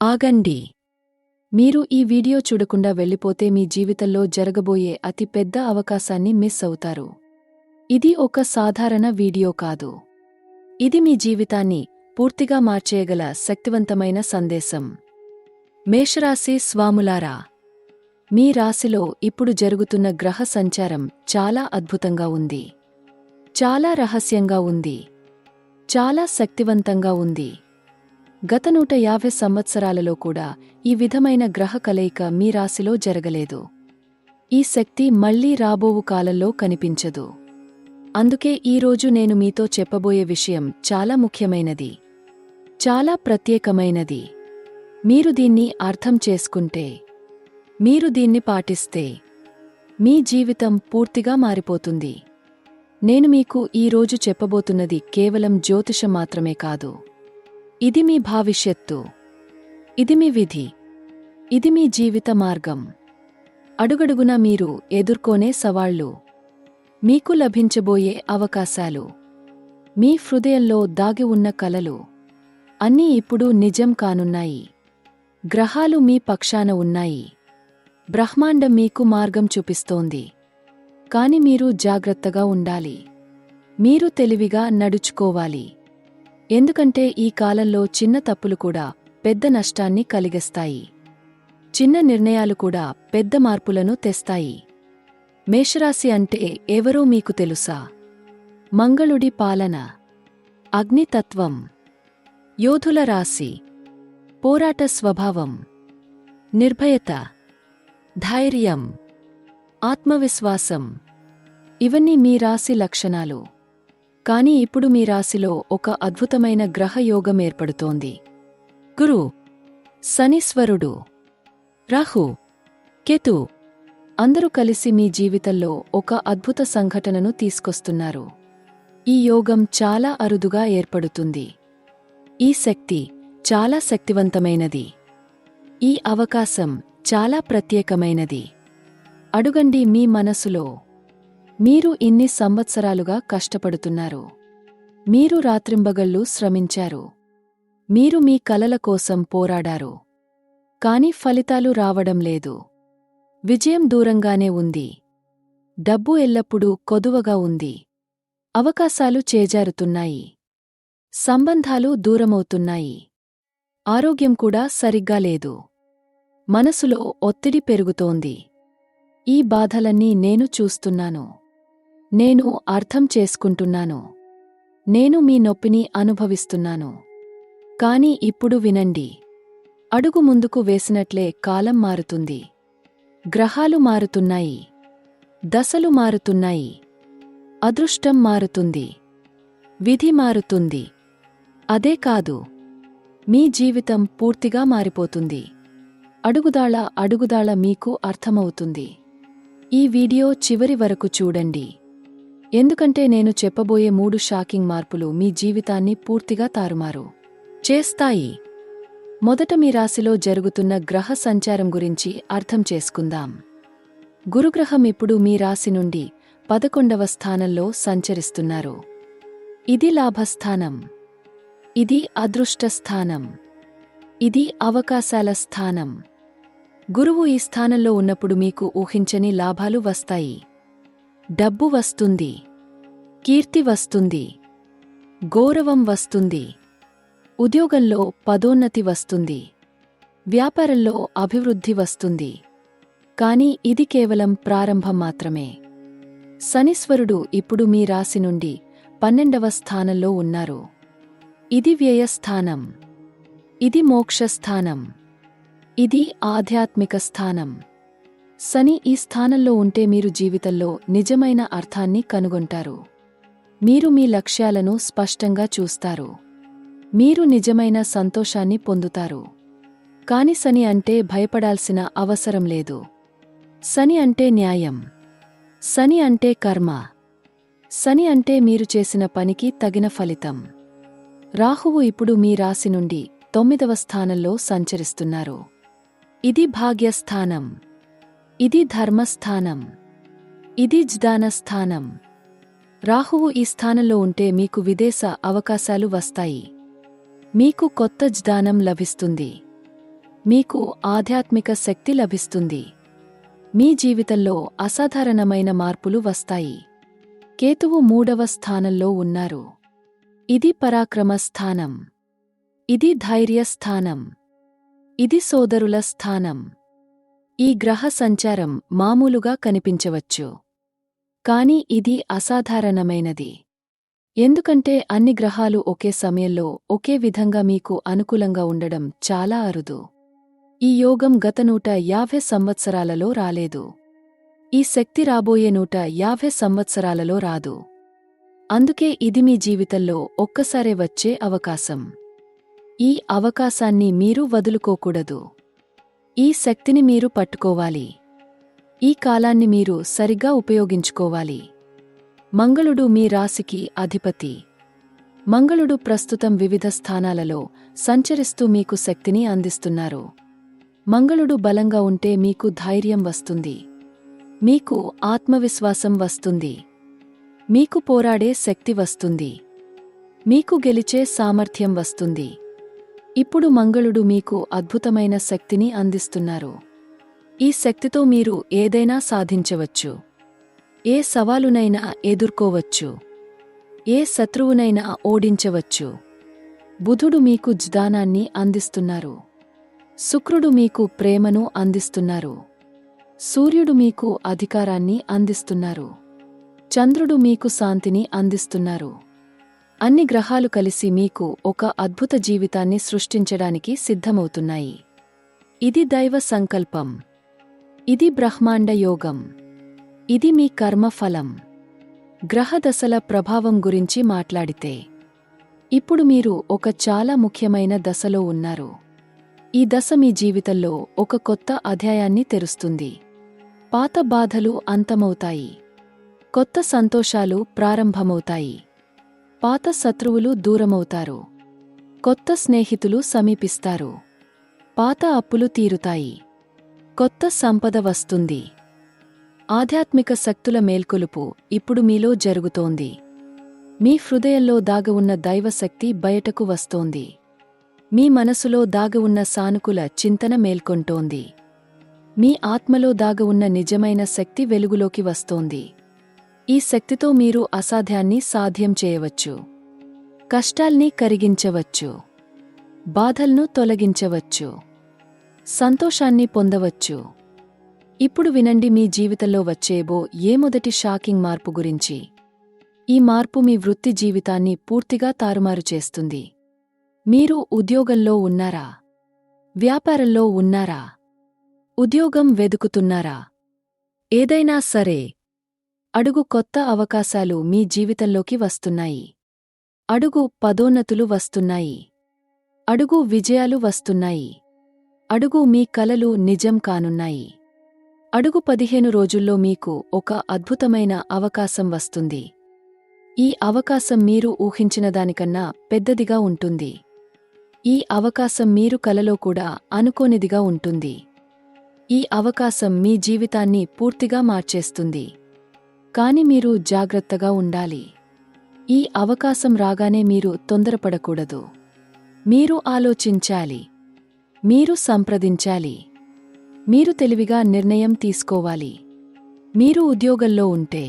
ఆగండి. మీరు ఈ వీడియో చూడకుండా వెళ్ళిపోతే మీ జీవితంలో జరగబోయే అతి పెద్ద అవకాశాన్ని మిస్ అవుతారు. ఇది ఒక సాధారణ వీడియో కాదు. ఇది మీ జీవితాన్ని పూర్తిగా మార్చేయగల శక్తివంతమైన సందేశం. మేషరాశి స్వాములారా, మీ రాశిలో ఇప్పుడు జరుగుతున్న గ్రహ సంచారం చాలా అద్భుతంగా ఉంది. చాలా రహస్యంగా ఉంది. చాలా శక్తివంతంగా ఉంది. గత 150 సంవత్సరాలలో కూడా ఈ విధమైన గ్రహ కలయిక మీ రాశిలో జరగలేదు. ఈ శక్తి మళ్లీ రాబోవు కాలంలో కనిపించదు. అందుకే ఈరోజు నేను మీతో చెప్పబోయే విషయం చాలా ముఖ్యమైనది. చాలా ప్రత్యేకమైనది. మీరు దీన్ని అర్థం చేసుకుంటే, మీరు దీన్ని పాటిస్తే, మీ జీవితం పూర్తిగా మారిపోతుంది. నేను మీకు ఈరోజు చెప్పబోతున్నది కేవలం జ్యోతిషం మాత్రమే కాదు. ఇది మీ భవిష్యత్తు. ఇది మీ విధి. ఇది మీ జీవిత మార్గం. అడుగడుగునా మీరు ఎదుర్కొనే సవాళ్లు, మీకు లభించబోయే అవకాశాలు, మీ హృదయంలో దాగి ఉన్న కలలు అన్నీ ఇప్పుడు నిజం కానున్నాయి. గ్రహాలు మీ పక్షాన ఉన్నాయి. బ్రహ్మాండం మీకు మార్గం చూపిస్తోంది. కాని మీరు జాగ్రత్తగా ఉండాలి. మీరు తెలివిగా నడుచుకోవాలి. ఎందుకంటే ఈ కాలంలో చిన్న తప్పులు కూడా పెద్ద నష్టాన్ని కలిగిస్తాయి. చిన్న నిర్ణయాలు కూడా పెద్ద మార్పులను తెస్తాయి. మేషరాశి అంటే ఎవరో మీకు తెలుసా? మంగళుడి పాలన, అగ్నితత్వం, యోధుల రాశి, పోరాట స్వభావం, నిర్భయత, ధైర్యం, ఆత్మవిశ్వాసం ఇవన్నీ మీ రాశి లక్షణాలు. కాని ఇప్పుడు మీ రాశిలో ఒక అద్భుతమైన గ్రహయోగం ఏర్పడుతోంది. గురు, శనీశ్వరుడు, రాహు, కేతు అందరూ కలిసి మీ జీవితంలో ఒక అద్భుత సంఘటనను తీసుకొస్తున్నారు. ఈ యోగం చాలా అరుదుగా ఏర్పడుతుంది. ఈ శక్తి చాలా శక్తివంతమైనది. ఈ అవకాశం చాలా ప్రత్యేకమైనది. అడుగండి మీ మనసులో. మీరు ఇన్ని సంవత్సరాలుగా కష్టపడుతున్నారు. మీరు రాత్రింబగళ్ళు శ్రమించారు. మీరు మీ కలల కోసం పోరాడారు. కాని ఫలితాలు రావడం లేదు. విజయం దూరంగానే ఉంది. డబ్బు ఎల్లప్పుడూ కొదువగా ఉంది. అవకాశాలు చేజారుతున్నాయి. సంబంధాలు దూరమవుతున్నాయి. ఆరోగ్యం కూడా సరిగ్గా లేదు. మనసులో ఒత్తిడి పెరుగుతోంది. ఈ బాధలన్నీ నేను చూస్తున్నాను. నేను అర్థం చేసుకుంటున్నాను. నేను మీ నొప్పిని అనుభవిస్తున్నాను. కాని ఇప్పుడు వినండి. అడుగు ముందుకు వేసినట్లే కాలం మారుతుంది. గ్రహాలు మారుతున్నాయి. దశలు మారుతున్నాయి. అదృష్టం మారుతుంది. విధి మారుతుంది. అదే కాదు, మీ జీవితం పూర్తిగా మారిపోతుంది. అడుగుదాళ మీకు అర్థమవుతుంది. ఈ వీడియో చివరి వరకు చూడండి. ఎందుకంటే నేను చెప్పబోయే 3 షాకింగ్ మార్పులు మీ జీవితాన్ని పూర్తిగా తారుమారు చేస్తాయి. మొదట మీ రాశిలో జరుగుతున్న గ్రహ సంచారం గురించి అర్థం చేసుకుందాం. గురుగ్రహం ఇప్పుడు మీ రాశి నుండి 11వ స్థానంలో సంచరిస్తున్నారు. ఇది లాభస్థానం. ఇది అదృష్ట స్థానం. ఇది అవకాశాల స్థానం. గురువు ఈ స్థానంలో ఉన్నప్పుడు మీకు ఊహించని లాభాలు వస్తాయి. డబ్బు వస్తుంది. కీర్తి వస్తుంది. గౌరవం వస్తుంది. ఉద్యోగంలో పదోన్నతి వస్తుంది. వ్యాపారంలో అభివృద్ధి వస్తుంది. కాని ఇది కేవలం ప్రారంభం మాత్రమే. శనీశ్వరుడు ఇప్పుడు మీ రాశి నుండి 12వ స్థానంలో ఉన్నారు. ఇది వ్యయస్థానం. ఇది మోక్షస్థానం. ఇది ఆధ్యాత్మిక స్థానం. శని ఈ స్థానంలో ఉంటే మీరు జీవితంలో నిజమైన అర్థాన్ని కనుగొంటారు. మీరు మీ లక్ష్యాలను స్పష్టంగా చూస్తారు. మీరు నిజమైన సంతోషాన్ని పొందుతారు. కాని శని అంటే భయపడాల్సిన అవసరం లేదు. శని అంటే న్యాయం. శని అంటే కర్మ. శని అంటే మీరు చేసిన పనికి తగిన ఫలితం. రాహువు ఇప్పుడు మీ రాశి నుండి 9వ స్థానంలో సంచరిస్తున్నారు. ఇది భాగ్యస్థానం. ఇది ధర్మస్థానం. ఇది జ్ఞానస్థానం. రాహువు ఈ స్థానంలో ఉంటే మీకు విదేశ అవకాశాలు వస్తాయి. మీకు కొత్త జ్ఞానం లభిస్తుంది. మీకు ఆధ్యాత్మిక శక్తి లభిస్తుంది. మీ జీవితంలో అసాధారణమైన మార్పులు వస్తాయి. కేతువు 3వ స్థానంలో ఉన్నారు. ఇది పరాక్రమ స్థానం. ఇది ధైర్య స్థానం. ఇది సోదరుల స్థానం. ఈ గ్రహ సంచారం మామూలుగా కనిపించవచ్చు. కాని ఇది అసాధారణమైనది. ఎందుకంటే అన్ని గ్రహాలు ఒకే సమయంలో ఒకే విధంగా మీకు అనుకూలంగా ఉండడం చాలా అరుదు. ఈ యోగం గత 150 సంవత్సరాలలో రాలేదు. ఈ శక్తి రాబోయే 150 సంవత్సరాలలో రాదు. అందుకే ఇది మీ జీవితంలో ఒక్కసారే వచ్చే అవకాశం. ఈ అవకాశాన్ని మీరు వదులుకోకూడదు. ఈ శక్తిని మీరు పట్టుకోవాలి. ఈ కాలాన్ని మీరు సరిగ్గా ఉపయోగించుకోవాలి. మంగళుడు మీ రాశికి అధిపతి. మంగళుడు ప్రస్తుతం వివిధ స్థానాలలో సంచరిస్తూ మీకు శక్తిని అందిస్తున్నారు. మంగళుడు బలంగా ఉంటే మీకు ధైర్యం వస్తుంది. మీకు ఆత్మవిశ్వాసం వస్తుంది. మీకు పోరాడే శక్తి వస్తుంది. మీకు గెలిచే సామర్థ్యం వస్తుంది. ఇప్పుడు మంగళుడు మీకు అద్భుతమైన శక్తిని అందిస్తున్నారు. ఈ శక్తితో మీరు ఏదైనా సాధించవచ్చు. ఏ సవాలునైనా ఎదుర్కోవచ్చు. ఏ శత్రువునైనా ఓడించవచ్చు. బుధుడు మీకు జ్ఞానాన్ని అందిస్తున్నారు. శుక్రుడు మీకు ప్రేమను అందిస్తున్నారు. సూర్యుడు మీకు అధికారాన్ని అందిస్తున్నారు. చంద్రుడు మీకు శాంతిని అందిస్తున్నారు. అన్ని గ్రహాలు కలిసి మీకు ఒక అద్భుత జీవితాన్ని సృష్టించడానికి సిద్ధమవుతున్నాయి. ఇది దైవ సంకల్పం. ఇది బ్రహ్మాండ యోగం. ఇది మీ కర్మఫలం. గ్రహదశల ప్రభావం గురించి మాట్లాడితే ఇప్పుడు మీరు ఒక చాలా ముఖ్యమైన దశలో ఉన్నారు. ఈ దశ మీ జీవితంలో ఒక కొత్త అధ్యాయాన్ని తెరుస్తుంది. పాత బాధలు అంతమవుతాయి. కొత్త సంతోషాలు ప్రారంభమవుతాయి. పాత శత్రువులు దూరమవుతారు. కొత్త స్నేహితులు సమీపిస్తారు. పాత అప్పులు తీరుతాయి. కొత్త సంపద వస్తుంది. ఆధ్యాత్మిక శక్తుల మేల్కొలుపు ఇప్పుడు మీలో జరుగుతోంది. మీ హృదయంలో దాగవున్న దైవశక్తి బయటకు వస్తోంది. మీ మనసులో దాగవున్న సానుకూల చింతన మేల్కొంటోంది. మీ ఆత్మలో దాగవున్న నిజమైన శక్తి వెలుగులోకి వస్తోంది. ఈ శక్తితో మీరు అసాధ్యాన్ని సాధ్యం చేయవచ్చు. కష్టాల్ని కరిగించవచ్చు. బాధల్ను తొలగించవచ్చు. సంతోషాన్ని పొందవచ్చు. ఇప్పుడు వినండి మీ జీవితంలో వచ్చేబో ఏ మొదటి షాకింగ్ మార్పు గురించి. ఈ మార్పు మీ వృత్తి జీవితాన్ని పూర్తిగా తారుమారు చేస్తుంది. మీరు ఉద్యోగంలో ఉన్నారా? వ్యాపారంలో ఉన్నారా? ఉద్యోగం వెదుకుతున్నారా? ఏదైనా సరే, అడుగు కొత్త అవకాశాలు మీ జీవితంలోకి వస్తున్నాయి. అడుగు పదోన్నతులు వస్తున్నాయి. అడుగు విజయాలు వస్తున్నాయి. అడుగు మీ కలలు నిజం కానున్నాయి. అడుగు 15 రోజుల్లో మీకు ఒక అద్భుతమైన అవకాశం వస్తుంది. ఈ అవకాశం మీరు ఊహించిన దానికన్నా పెద్దదిగా ఉంటుంది. ఈ అవకాశం మీరు కలలో కూడా అనుకోనిదిగా ఉంటుంది. ఈ అవకాశం మీ జీవితాన్ని పూర్తిగా మార్చేస్తుంది. కాని మీరు జాగ్రత్తగా ఉండాలి. ఈ అవకాశం రాగానే మీరు తొందరపడకూడదు. మీరు ఆలోచించాలి. మీరు సంప్రదించాలి. మీరు తెలివిగా నిర్ణయం తీసుకోవాలి. మీరు ఉద్యోగంలో ఉంటే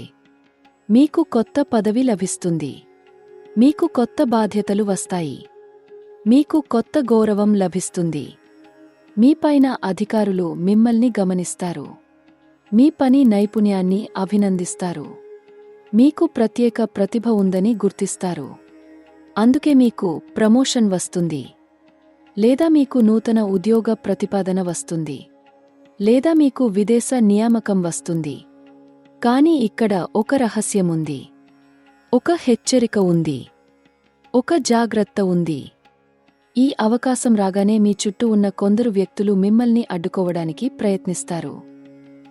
మీకు కొత్త పదవి లభిస్తుంది. మీకు కొత్త బాధ్యతలు వస్తాయి. మీకు కొత్త గౌరవం లభిస్తుంది. మీపైన అధికారులు మిమ్మల్ని గమనిస్తారు. మీ పని నైపుణ్యాన్ని అభినందిస్తారు. మీకు ప్రత్యేక ప్రతిభ ఉందని గుర్తిస్తారు. అందుకే మీకు ప్రమోషన్ వస్తుంది. లేదా మీకు నూతన ఉద్యోగ ప్రతిపాదన వస్తుంది. లేదా మీకు విదేశ నియామకం వస్తుంది. కాని ఇక్కడ ఒక రహస్యముంది. ఒక హెచ్చరిక ఉంది. ఒక జాగ్రత్త ఉంది. ఈ అవకాశం రాగానే మీ చుట్టూ ఉన్న కొందరు వ్యక్తులు మిమ్మల్ని అడ్డుకోవడానికి ప్రయత్నిస్తారు.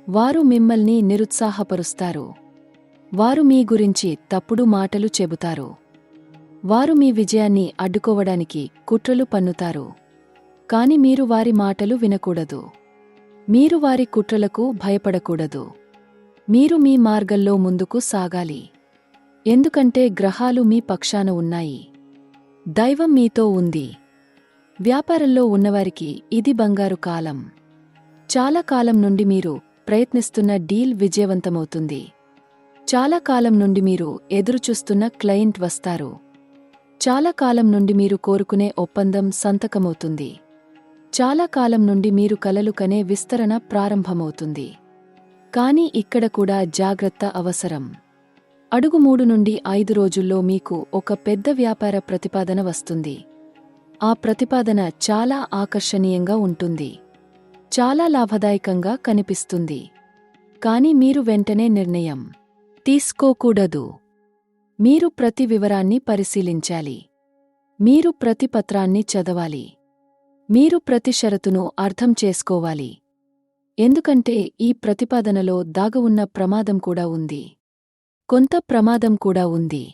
వారు మిమ్మల్ని నిరుత్సాహపరుస్తారు. వారు మీ గురించి తప్పుడు మాటలు చెబుతారు. వారు మీ విజయాన్ని అడ్డుకోవడానికి కుట్రలు పన్నుతారు. కాని మీరు వారి మాటలు వినకూడదు. మీరు వారి కుట్రలకు భయపడకూడదు. మీరు మీ మార్గంలో ముందుకు సాగాలి. ఎందుకంటే గ్రహాలు మీ పక్షాన ఉన్నాయి. దైవం మీతో ఉంది. వ్యాపారంలో ఉన్నవారికి ఇది బంగారు కాలం. చాలా కాలం నుండి మీరు ప్రయత్నిస్తున్న డీల్ విజయవంతమవుతుంది. చాలా కాలం నుండి మీరు ఎదురుచూస్తున్న క్లయింట్ వస్తారు. చాలా కాలం నుండి మీరు కోరుకునే ఒప్పందం సంతకమవుతుంది. చాలా కాలం నుండి మీరు కలలు కనే విస్తరణ ప్రారంభమవుతుంది. కానీ ఇక్కడ కూడా జాగ్రత్త అవసరం. అడుగు 3 నుండి 5 రోజుల్లో మీకు ఒక పెద్ద వ్యాపార ప్రతిపాదన వస్తుంది. ఆ ప్రతిపాదన చాలా ఆకర్షణీయంగా ఉంటుంది. చాలా లాభదాయకంగా కనిపిస్తుంది. కానీ మీరు వెంటనే నిర్ణయం తీసుకోకూడదు. మీరు ప్రతి వివరాన్ని పరిశీలించాలి. మీరు ప్రతి పత్రాన్ని చదవాలి. మీరు ప్రతి షరతును అర్థం చేసుకోవాలి. ఎందుకంటే ఈ ప్రతిపాదనలో దాగవున్న ప్రమాదం కూడా ఉంది. కొంత ప్రమాదం కూడా ఉంది.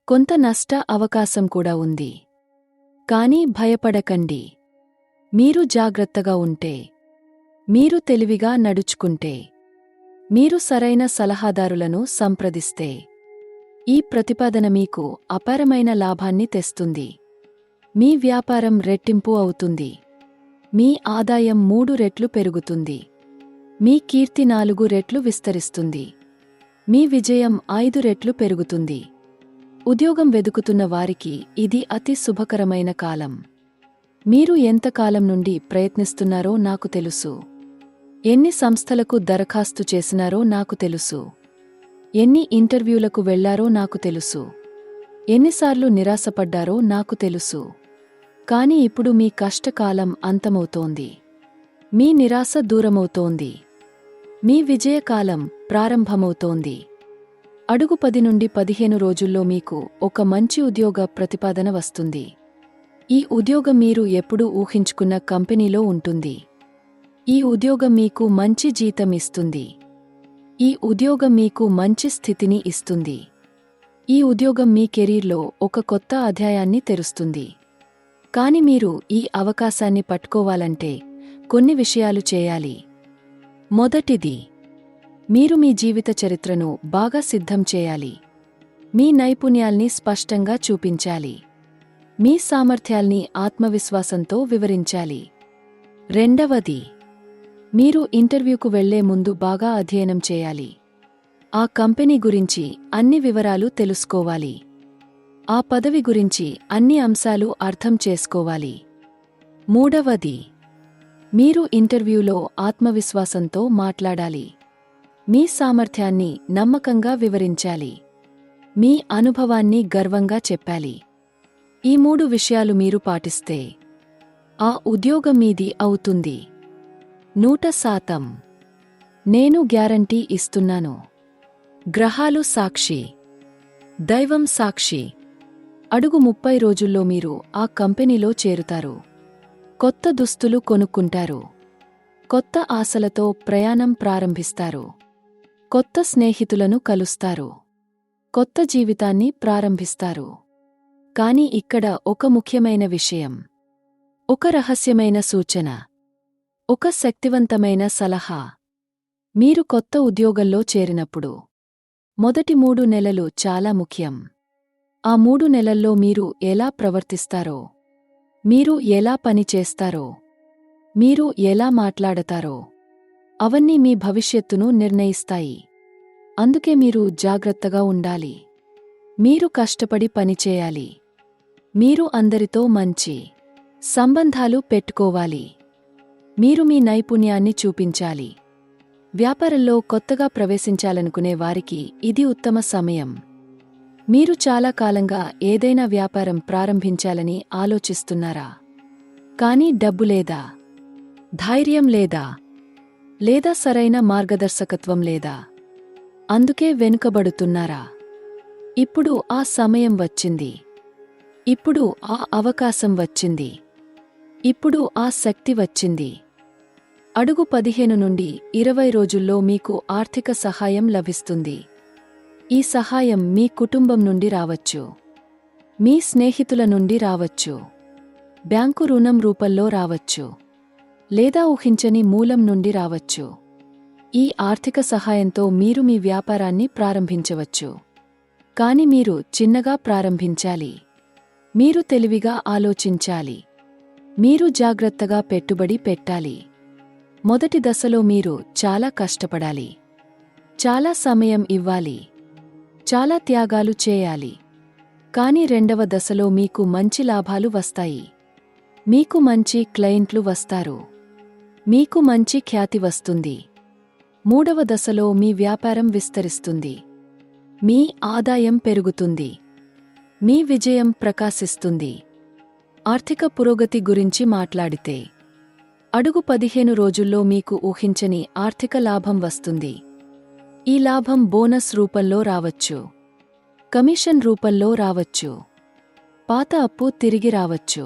కొంత నష్ట అవకాశం కూడా ఉంది. కానీ భయపడకండి. మీరు జాగ్రత్తగా ఉంటే, మీరు తెలివిగా నడుచుకుంటే, మీరు సరైన సలహాదారులను సంప్రదిస్తే, ఈ ప్రతిపాదన మీకు అపారమైన లాభాన్ని తెస్తుంది. మీ వ్యాపారం రెట్టింపు అవుతుంది. మీ ఆదాయం 3 రెట్లు పెరుగుతుంది. మీ కీర్తి 4 రెట్లు విస్తరిస్తుంది. మీ విజయం 5 రెట్లు పెరుగుతుంది. ఉద్యోగం వెదుకుతున్న వారికి ఇది అతి శుభకరమైన కాలం. మీరు ఎంతకాలం నుండి ప్రయత్నిస్తున్నారో నాకు తెలుసు. ఎన్ని సంస్థలకు దరఖాస్తు చేసినారో నాకు తెలుసు. ఎన్ని ఇంటర్వ్యూలకు వెళ్లారో నాకు తెలుసు. ఎన్నిసార్లు నిరాశపడ్డారో నాకు తెలుసు. కాని ఇప్పుడు మీ కష్టకాలం అంతమవుతోంది. మీ నిరాశ దూరమవుతోంది. మీ విజయకాలం ప్రారంభమవుతోంది. అడుగు 10 నుండి 15 రోజుల్లో మీకు ఒక మంచి ఉద్యోగ ప్రతిపాదన వస్తుంది. ఈ ఉద్యోగం మీరు ఎప్పుడూ ఊహించుకున్న కంపెనీలో ఉంటుంది. ఈ ఉద్యోగం మీకు మంచి జీతం ఇస్తుంది. ఈ ఉద్యోగం మీకు మంచి స్థితిని ఇస్తుంది. ఈ ఉద్యోగం మీ కెరీర్లో ఒక కొత్త అధ్యాయాన్ని తెరుస్తుంది. కాని మీరు ఈ అవకాశాన్ని పట్టుకోవాలంటే కొన్ని విషయాలు చేయాలి. మొదటిది, మీరు మీ జీవిత చరిత్రను బాగా సిద్ధం చేయాలి. మీ నైపుణ్యాల్ని స్పష్టంగా చూపించాలి. మీ సామర్థ్యాల్ని ఆత్మవిశ్వాసంతో వివరించాలి. రెండవది, మీరు ఇంటర్వ్యూకు వెళ్లే ముందు బాగా అధ్యయనం చేయాలి. ఆ కంపెనీ గురించి అన్ని వివరాలు తెలుసుకోవాలి. ఆ పదవి గురించి అన్ని అంశాలు అర్థం చేసుకోవాలి. మూడవది, మీరు ఇంటర్వ్యూలో ఆత్మవిశ్వాసంతో మాట్లాడాలి. మీ సామర్థ్యాన్ని నమ్మకంగా వివరించాలి. మీ అనుభవాన్ని గర్వంగా చెప్పాలి. ఈ 3 విషయాలు మీరు పాటిస్తే ఆ ఉద్యోగం మీది అవుతుంది. 100%. నేను గ్యారంటీ ఇస్తున్నాను. గ్రహాలు సాక్షి, దైవం సాక్షి. అడుగు 30 రోజుల్లో మీరు ఆ కంపెనీలో చేరుతారు. కొత్త దుస్తులు కొనుక్కుంటారు. కొత్త ఆశలతో ప్రయాణం ప్రారంభిస్తారు. కొత్త స్నేహితులను కలుస్తారు. కొత్త జీవితాన్ని ప్రారంభిస్తారు. కాని ఇక్కడ ఒక ముఖ్యమైన విషయం, ఒక రహస్యమైన సూచన, ఒక శక్తివంతమైన సలహా. మీరు కొత్త ఉద్యోగంలో చేరినప్పుడు మొదటి 3 నెలలు చాలా ముఖ్యం. ఆ 3 నెలల్లో మీరు ఎలా ప్రవర్తిస్తారో, మీరు ఎలా పని చేస్తారో, మీరు ఎలా మాట్లాడతారో, అవన్నీ మీ భవిష్యత్తును నిర్ణయిస్తాయి. అందుకే మీరు జాగ్రత్తగా ఉండాలి. మీరు కష్టపడి పనిచేయాలి. మీరు అందరితో మంచి సంబంధాలు పెట్టుకోవాలి. మీరు మీ నైపుణ్యాన్ని చూపించాలి. వ్యాపారంలో కొత్తగా ప్రవేశించాలనుకునే వారికి ఇది ఉత్తమ సమయం. మీరు చాలా కాలంగా ఏదైనా వ్యాపారం ప్రారంభించాలని ఆలోచిస్తున్నారా? కానీ డబ్బు లేదా, ధైర్యం లేదా, లేదా సరైన మార్గదర్శకత్వం లేదా? అందుకే వెనుకబడుతున్నారా? ఇప్పుడు ఆ సమయం వచ్చింది. ఇప్పుడు ఆ అవకాశం వచ్చింది. ఇప్పుడు ఆ శక్తి వచ్చింది. అడుగు 15 నుండి 20 రోజుల్లో మీకు ఆర్థిక సహాయం లభిస్తుంది. ఈ సహాయం మీ కుటుంబం నుండి రావచ్చు. మీ స్నేహితుల నుండి రావచ్చు. బ్యాంకు రుణం రూపంలో రావచ్చు. లేదా ఊహించని మూలం నుండి రావచ్చు. ఈ ఆర్థిక సహాయంతో మీరు మీ వ్యాపారాన్ని ప్రారంభించవచ్చు. కాని మీరు చిన్నగా ప్రారంభించాలి. మీరు తెలివిగా ఆలోచించాలి. మీరు జాగ్రత్తగా పెట్టుబడి పెట్టాలి. మొదటి దశలో మీరు చాలా కష్టపడాలి. చాలా సమయం ఇవ్వాలి. చాలా త్యాగాలు చేయాలి. కానీ రెండవ దశలో మీకు మంచి లాభాలు వస్తాయి. మీకు మంచి క్లయింట్లు వస్తారు. మీకు మంచి ఖ్యాతి వస్తుంది. మూడవ దశలో మీ వ్యాపారం విస్తరిస్తుంది. మీ ఆదాయం పెరుగుతుంది. మీ విజయం ప్రకాశిస్తుంది. ఆర్థిక పురోగతి గురించి మాట్లాడితే అడుగు 15 రోజుల్లో మీకు ఊహించని ఆర్థిక లాభం వస్తుంది. ఈ లాభం బోనస్ రూపంలో రావచ్చు. కమిషన్ రూపంలో రావచ్చు. పాత అప్పు తిరిగి రావచ్చు.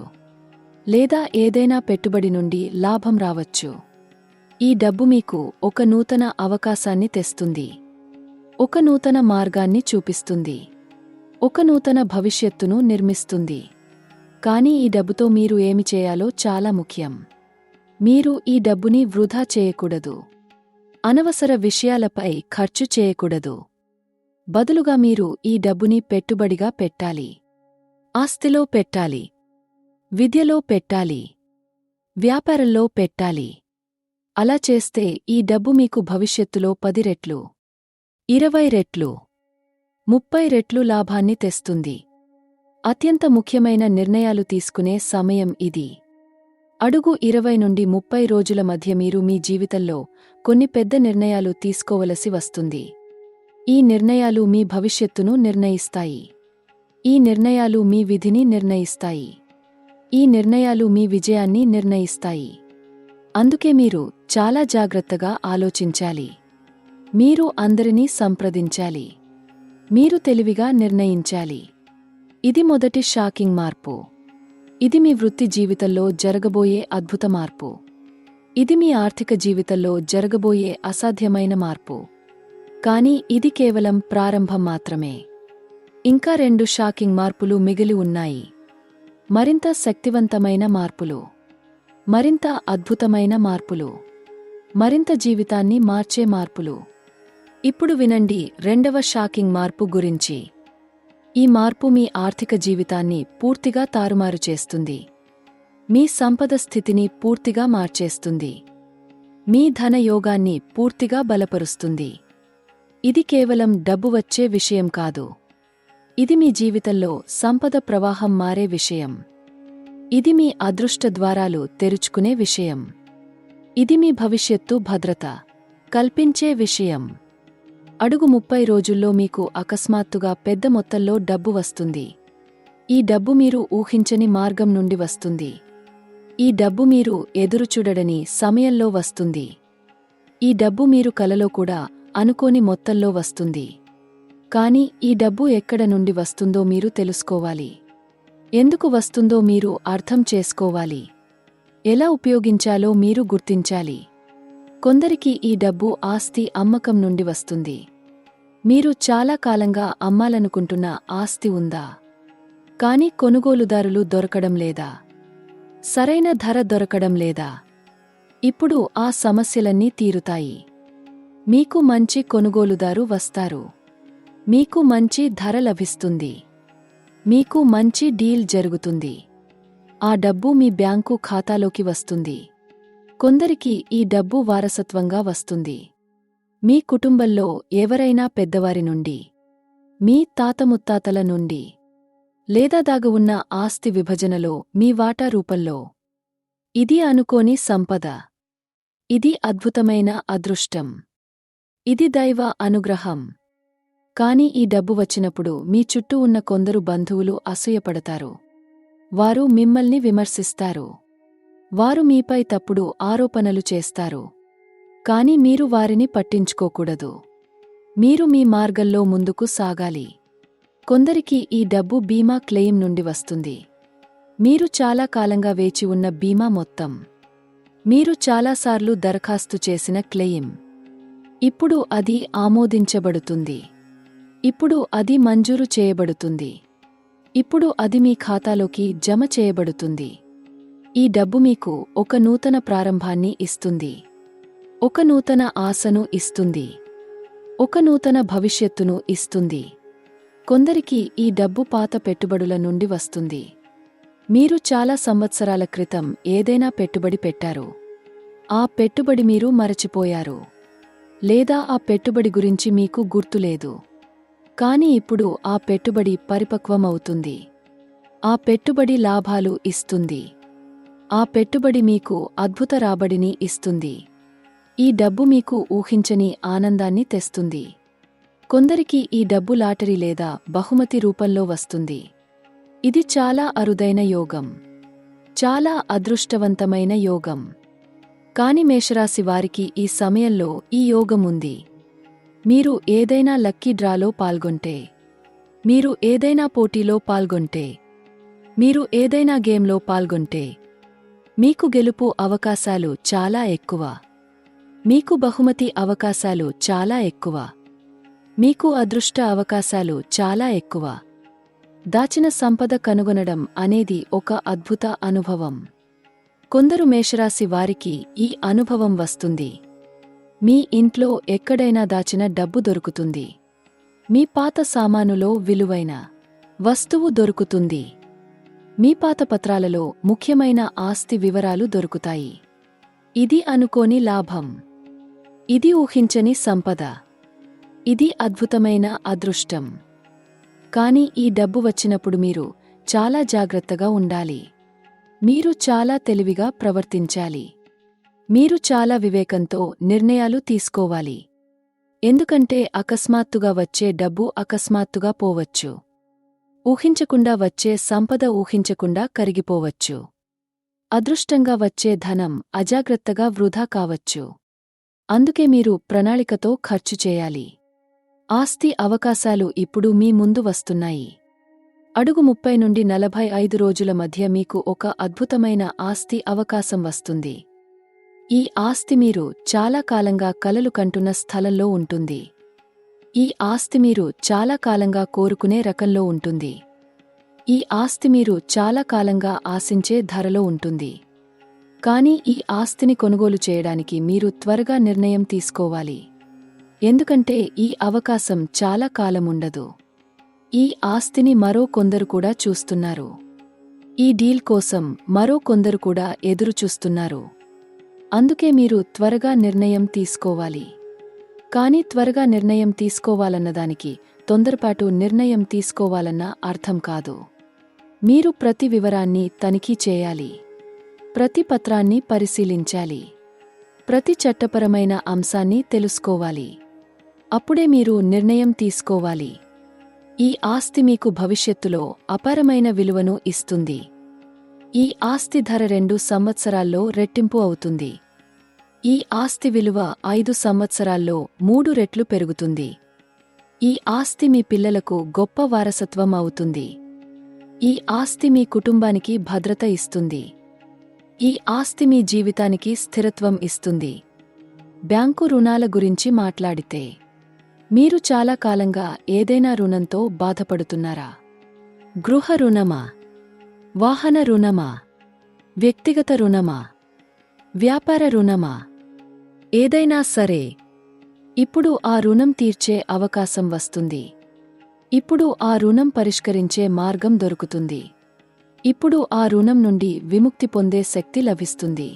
లేదా ఏదైనా పెట్టుబడి నుండి లాభం రావచ్చు. ఈ డబ్బు మీకు ఒక నూతన అవకాశాన్ని తెస్తుంది. ఒక నూతన మార్గాన్ని చూపిస్తుంది. ఒక నూతన భవిష్యత్తును నిర్మిస్తుంది. కానీ ఈ డబ్బుతో మీరు ఏమి చేయాలో చాలా ముఖ్యం. మీరు ఈ డబ్బుని వృధా చేయకూడదు. అనవసర విషయాలపై ఖర్చు చేయకూడదు. బదులుగా మీరు ఈ డబ్బుని పెట్టుబడిగా పెట్టాలి. ఆస్తిలో పెట్టాలి. విద్యలో పెట్టాలి. వ్యాపారంలో పెట్టాలి. అలా చేస్తే ఈ డబ్బు మీకు భవిష్యత్తులో 10 రెట్లు, 20 రెట్లు, 30 రెట్లు లాభాన్ని తెస్తుంది. అత్యంత ముఖ్యమైన నిర్ణయాలు తీసుకునే సమయం ఇది. అడుగు 20 నుండి 30 రోజుల మధ్య మీరు మీ జీవితంలో కొన్ని పెద్ద నిర్ణయాలు తీసుకోవలసి వస్తుంది. ఈ నిర్ణయాలు మీ భవిష్యత్తును నిర్ణయిస్తాయి. ఈ నిర్ణయాలు మీ విధిని నిర్ణయిస్తాయి. ఈ నిర్ణయాలు మీ విజయాన్ని నిర్ణయిస్తాయి. అందుకే మీరు చాలా జాగ్రత్తగా ఆలోచించాలి. మీరు అందరినీ సంప్రదించాలి. మీరు తెలివిగా నిర్ణయించాలి. ఇది మొదటి షాకింగ్ మార్పు. ఇది మీ వృత్తి జీవితంలో జరగబోయే అద్భుత మార్పు. ఇది మీ ఆర్థిక జీవితంలో జరగబోయే అసాధ్యమైన మార్పు. కానీ ఇది కేవలం ప్రారంభం మాత్రమే. ఇంకా 2 షాకింగ్ మార్పులు మిగిలి ఉన్నాయి. మరింత శక్తివంతమైన మార్పులు. మరింత అద్భుతమైన మార్పులు. మరింత జీవితాన్ని మార్చే మార్పులు. ఇప్పుడు వినండి 2వ షాకింగ్ మార్పు గురించి. ఈ మార్పు మీ ఆర్థిక జీవితాన్ని పూర్తిగా తారుమారు చేస్తుంది. మీ సంపద స్థితిని పూర్తిగా మార్చేస్తుంది. మీ ధన యోగాన్ని పూర్తిగా బలపరుస్తుంది. ఇది కేవలం డబ్బు వచ్చే విషయం కాదు. ఇది మీ జీవితంలో సంపద ప్రవాహం మారే విషయం. ఇది మీ అదృష్ట ద్వారాలు తెరుచుకునే విషయం. ఇది మీ భవిష్యత్తు భద్రత కల్పించే విషయం. అడుగు 30 రోజుల్లో మీకు అకస్మాత్తుగా పెద్ద మొత్తంలో డబ్బు వస్తుంది. ఈ డబ్బు మీరు ఊహించని మార్గం నుండి వస్తుంది. ఈ డబ్బు మీరు ఎదురుచూడని సమయంలో వస్తుంది. ఈ డబ్బు మీరు కలలో కూడా అనుకోని మొత్తంలో వస్తుంది. కానీ ఈ డబ్బు ఎక్కడ నుండి వస్తుందో మీరు తెలుసుకోవాలి. ఎందుకు వస్తుందో మీరు అర్థం చేసుకోవాలి. ఎలా ఉపయోగించాలో మీరు గుర్తించాలి. కొందరికి ఈ డబ్బు ఆస్తి అమ్మకం నుండి వస్తుంది. మీరు చాలా కాలంగా అమ్మాలనుకుంటున్న ఆస్తి ఉందా? కానీ కొనుగోలుదారులు దొరకడం లేదా? సరైన ధర దొరకడం లేదా? ఇప్పుడు ఆ సమస్యలన్నీ తీరుతాయి. మీకు మంచి కొనుగోలుదారు వస్తారు. మీకు మంచి ధర లభిస్తుంది. మీకు మంచి డీల్ జరుగుతుంది. ఆ డబ్బు మీ బ్యాంకు ఖాతాలోకి వస్తుంది. కొందరికి ఈ డబ్బు వారసత్వంగా వస్తుంది. మీ కుటుంబంలో ఎవరైనా పెద్దవారి నుండి, మీ తాత ముత్తాతల నుండి, లేదా దాగి ఉన్న ఆస్తి విభజనలో మీ వాటా రూపంలో. ఇది అనుకోని సంపద. ఇది అద్భుతమైన అదృష్టం. ఇది దైవ అనుగ్రహం. కాని ఈ డబ్బు వచ్చినప్పుడు మీ చుట్టూ ఉన్న కొందరు బంధువులు అసూయపడతారు. వారు మిమ్మల్ని విమర్శిస్తారు. వారు మీపై తప్పుడు ఆరోపణలు చేస్తారు. కాని మీరు వారిని పట్టించుకోకూడదు. మీరు మీ మార్గంలో ముందుకు సాగాలి. కొందరికి ఈ డబ్బు బీమా క్లెయిమ్ నుండి వస్తుంది. మీరు చాలా కాలంగా వేచి ఉన్న బీమా మొత్తం. మీరు చాలాసార్లు దరఖాస్తు చేసిన క్లెయిమ్. ఇప్పుడు అది ఆమోదించబడుతుంది. ఇప్పుడు అది మంజూరు చేయబడుతుంది. ఇప్పుడు అది మీ ఖాతాలోకి జమ చేయబడుతుంది. ఈ డబ్బు మీకు ఒక నూతన ప్రారంభాన్ని ఇస్తుంది. ఒక నూతన ఆశను ఇస్తుంది. ఒక నూతన భవిష్యత్తును ఇస్తుంది. కొందరికి ఈ డబ్బు పాత పెట్టుబడుల నుండి వస్తుంది. మీరు చాలా సంవత్సరాల క్రితం ఏదైనా పెట్టుబడి పెట్టారు. ఆ పెట్టుబడి మీరు మరచిపోయారు. లేదా ఆ పెట్టుబడి గురించి మీకు గుర్తులేదు. కాని ఇప్పుడు ఆ పెట్టుబడి పరిపక్వమవుతుంది. ఆ పెట్టుబడి లాభాలు ఇస్తుంది. ఆ పెట్టుబడి మీకు అద్భుత రాబడిని ఇస్తుంది. ఈ డబ్బు మీకు ఊహించని ఆనందాన్ని తెస్తుంది. కొందరికి ఈ డబ్బు లాటరీ లేదా బహుమతి రూపంలో వస్తుంది. ఇది చాలా అరుదైన యోగం. చాలా అదృష్టవంతమైన యోగం. కాని మేషరాశి వారికి ఈ సమయంలో ఈ యోగముంది. మీరు ఏదైనా లక్కీ డ్రాలో పాల్గొంటే, మీరు ఏదైనా పోటీలో పాల్గొంటే, మీరు ఏదైనా గేమ్లో పాల్గొంటే, మీకు గెలుపు అవకాశాలు చాలా ఎక్కువ. మీకు బహుమతి అవకాశాలు చాలా ఎక్కువ. మీకు అదృష్ట అవకాశాలు చాలా ఎక్కువ. దాచిన సంపద కనుగొనడం అనేది ఒక అద్భుత అనుభవం. కొందరు మేషరాశి వారికి ఈ అనుభవం వస్తుంది. మీ ఇంట్లో ఎక్కడైనా దాచిన డబ్బు దొరుకుతుంది. మీ పాత సామానులో విలువైన వస్తువు దొరుకుతుంది. మీ పాత పత్రాలలో ముఖ్యమైన ఆస్తి వివరాలు దొరుకుతాయి. ఇది అనుకోని లాభం. ఇది ఊహించని సంపద. ఇది అద్భుతమైన అదృష్టం. కాని ఈ డబ్బు వచ్చినప్పుడు మీరు చాలా జాగ్రత్తగా ఉండాలి. మీరు చాలా తెలివిగా ప్రవర్తించాలి. మీరు చాలా వివేకంతో నిర్ణయాలు తీసుకోవాలి. ఎందుకంటే అకస్మాత్తుగా వచ్చే డబ్బు అకస్మాత్తుగా పోవచ్చు. ఊహించకుండా వచ్చే సంపద ఊహించకుండా కరిగిపోవచ్చు. అదృష్టంగా వచ్చే ధనం అజాగ్రత్తగా వృధా కావచ్చు. అందుకే మీరు ప్రణాళికతో ఖర్చు చేయాలి. ఆస్తి అవకాశాలు ఇప్పుడు మీ ముందు వస్తున్నాయి. అడుగు 30 నుండి 45 రోజుల మధ్య మీకు ఒక అద్భుతమైన ఆస్తి అవకాశం వస్తుంది. ఈ ఆస్తి మీరు చాలా కాలంగా కలలు కంటున్న స్థలంలో ఉంటుంది. ఈ ఆస్తి మీరు చాలా కాలంగా కోరుకునే రకంలో ఉంటుంది. ఈ ఆస్తి మీరు చాలా కాలంగా ఆశించే ధరలో ఉంటుంది. కాని ఈ ఆస్తిని కొనుగోలు చేయడానికి మీరు త్వరగా నిర్ణయం తీసుకోవాలి. ఎందుకంటే ఈ అవకాశం చాలా కాలముండదు. ఈ ఆస్తిని మరో కొందరు కూడా చూస్తున్నారు. ఈ డీల్ కోసం మరో కొందరు కూడా ఎదురుచూస్తున్నారు. అందుకే మీరు త్వరగా నిర్ణయం తీసుకోవాలి. కాని త్వరగా నిర్ణయం తీసుకోవాలన్నదానికి తొందరపాటు నిర్ణయం తీసుకోవాలన్న అర్థం కాదు. మీరు ప్రతి వివరాన్ని తనిఖీ చేయాలి. ప్రతి పత్రాన్ని పరిశీలించాలి. ప్రతి చట్టపరమైన అంశాన్ని తెలుసుకోవాలి. అప్పుడే మీరు నిర్ణయం తీసుకోవాలి. ఈ ఆస్తి మీకు భవిష్యత్తులో అపారమైన విలువను ఇస్తుంది. ఈ ఆస్తి ధర 2 సంవత్సరాల్లో రెట్టింపు అవుతుంది. ఈ ఆస్తి విలువ 5 సంవత్సరాల్లో 3 రెట్లు పెరుగుతుంది. ఈ ఆస్తి మీ పిల్లలకు గొప్ప వారసత్వం అవుతుంది. ఈ ఆస్తి మీ కుటుంబానికి భద్రత ఇస్తుంది. ఈ ఆస్తి మీ జీవితానికి స్థిరత్వం ఇస్తుంది. బ్యాంకు రుణాల గురించి మాట్లాడితే, మీరు చాలా కాలంగా ఏదైనా రుణంతో బాధపడుతున్నారా? గృహ రుణమా? వాహన రుణమా? వ్యక్తిగత రుణమా? వ్యాపార రుణమా? ఏదైనా సరే, ఇప్పుడు ఆ రుణం తీర్చే అవకాశం వస్తుంది. ఇప్పుడు ఆ రుణం పరిష్కరించే మార్గం దొరుకుతుంది. ఇప్పుడు ఆ రుణం నుండి విముక్తి పొందే శక్తి లభిస్తుంది.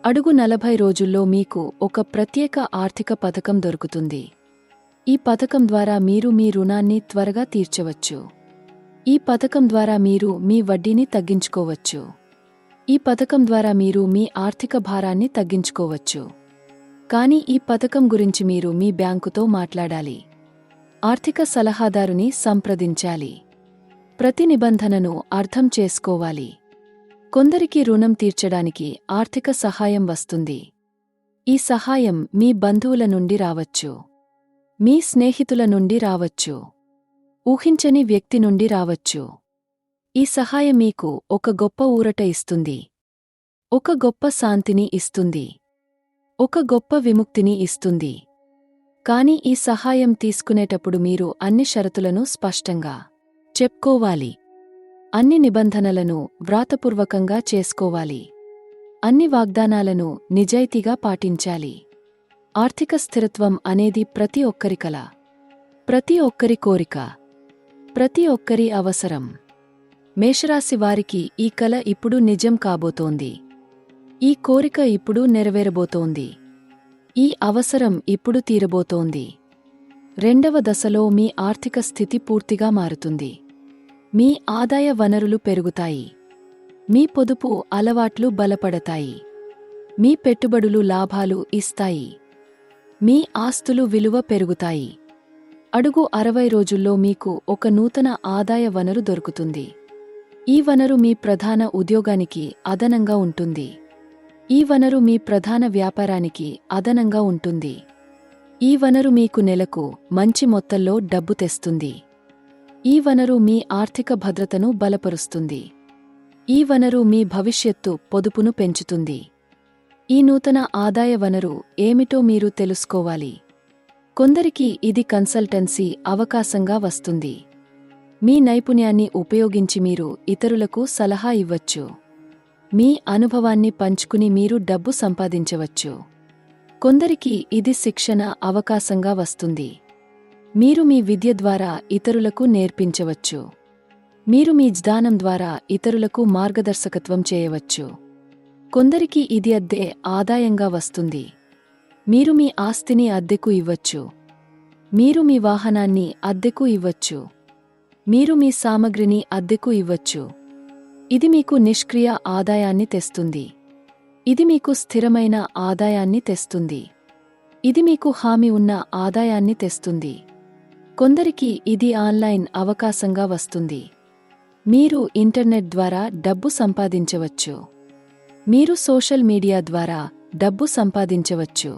అడుగు 40 రోజుల్లో మీకు ఒక ప్రత్యేక ఆర్థిక పథకం దొరుకుతుంది. ఈ పథకం ద్వారా మీరు మీ రుణాన్ని త్వరగా తీర్చవచ్చు. ఈ పథకం ద్వారా మీరు మీ వడ్డీని తగ్గించుకోవచ్చు. ఈ పథకం ద్వారా మీరు మీ ఆర్థిక భారాన్ని తగ్గించుకోవచ్చు. కాని ఈ పథకం గురించి మీరు మీ బ్యాంకుతో మాట్లాడాలి. ఆర్థిక సలహాదారుని సంప్రదించాలి. ప్రతి నిబంధనను అర్థం చేసుకోవాలి. కొందరికి రుణం తీర్చడానికి ఆర్థిక సహాయం వస్తుంది. ఈ సహాయం మీ బంధువుల నుండి రావచ్చు. మీ స్నేహితుల నుండి రావచ్చు. ఊహించని వ్యక్తి నుండి రావచ్చు. ఈ సహాయం మీకు ఒక గొప్ప ఊరట ఇస్తుంది. ఒక గొప్ప శాంతిని ఇస్తుంది. ఒక గొప్ప విముక్తిని ఇస్తుంది. కాని ఈ సహాయం తీసుకునేటప్పుడు మీరు అన్ని షరతులను స్పష్టంగా చెప్పుకోవాలి. అన్ని నిబంధనలను వ్రాతపూర్వకంగా చేసుకోవాలి. అన్ని వాగ్దానాలను నిజాయితీగా పాటించాలి. ఆర్థిక స్థిరత్వం అనేది ప్రతి ఒక్కరి కల, ప్రతి ఒక్కరి కోరిక, ప్రతి ఒక్కరి అవసరం. మేషరాశి వారికి ఈ కల ఇప్పుడు నిజం కాబోతోంది. ఈ కోరిక ఇప్పుడు నెరవేరబోతోంది. ఈ అవసరం ఇప్పుడు తీరబోతోంది. రెండవ దశలో మీ ఆర్థిక స్థితి పూర్తిగా మారుతుంది. మీ ఆదాయ వనరులు పెరుగుతాయి. మీ పొదుపు అలవాట్లు బలపడతాయి. మీ పెట్టుబడులు లాభాలు ఇస్తాయి. మీ ఆస్తులు విలువ పెరుగుతాయి. అడుగు 60 రోజుల్లో మీకు ఒక నూతన ఆదాయ వనరు దొరుకుతుంది. ఈ వనరు మీ ప్రధాన ఉద్యోగానికి అదనంగా ఉంటుంది. ఈ వనరు మీ ప్రధాన వ్యాపారానికి అదనంగా ఉంటుంది. ఈ వనరు మీకు నెలకు మంచి మొత్తంలో డబ్బు తెస్తుంది. ఈ వనరు మీ ఆర్థిక భద్రతను బలపరుస్తుంది. ఈ వనరు మీ భవిష్యత్తు పొదుపును పెంచుతుంది. ఈ నూతన ఆదాయ వనరు ఏమిటో మీరు తెలుసుకోవాలి. కొందరికి ఇది కన్సల్టెన్సీ అవకాశంగా వస్తుంది. మీ నైపుణ్యాన్ని ఉపయోగించి మీరు ఇతరులకు సలహా ఇవ్వచ్చు. మీ అనుభవాన్ని పంచుకుని మీరు డబ్బు సంపాదించవచ్చు. కొందరికి ఇది శిక్షణ అవకాశంగా వస్తుంది. మీరు మీ విద్య ద్వారా ఇతరులకు నేర్పించవచ్చు. మీరు మీ జ్ఞానం ద్వారా ఇతరులకు మార్గదర్శకత్వం చేయవచ్చు. కొందరికి ఇది అద్దె ఆదాయంగా వస్తుంది. మీరు మీ ఆస్తిని అద్దెకు ఇవ్వచ్చు. మీరు మీ వాహనాన్ని అద్దెకు ఇవ్వచ్చు. మీరు మీ సామగ్రిని అద్దెకు ఇవ్వచ్చు. ఇది మీకు నిష్క్రియ ఆదాయాన్ని తెస్తుంది. ఇది మీకు స్థిరమైన ఆదాయాన్ని తెస్తుంది. ఇది మీకు హామీ ఉన్న ఆదాయాన్ని తెస్తుంది. కొందరికి ఇది ఆన్లైన్ అవకాశంగా వస్తుంది. మీరు ఇంటర్నెట్ ద్వారా డబ్బు సంపాదించవచ్చు. మీరు సోషల్ మీడియా ద్వారా డబ్బు సంపాదించవచ్చు.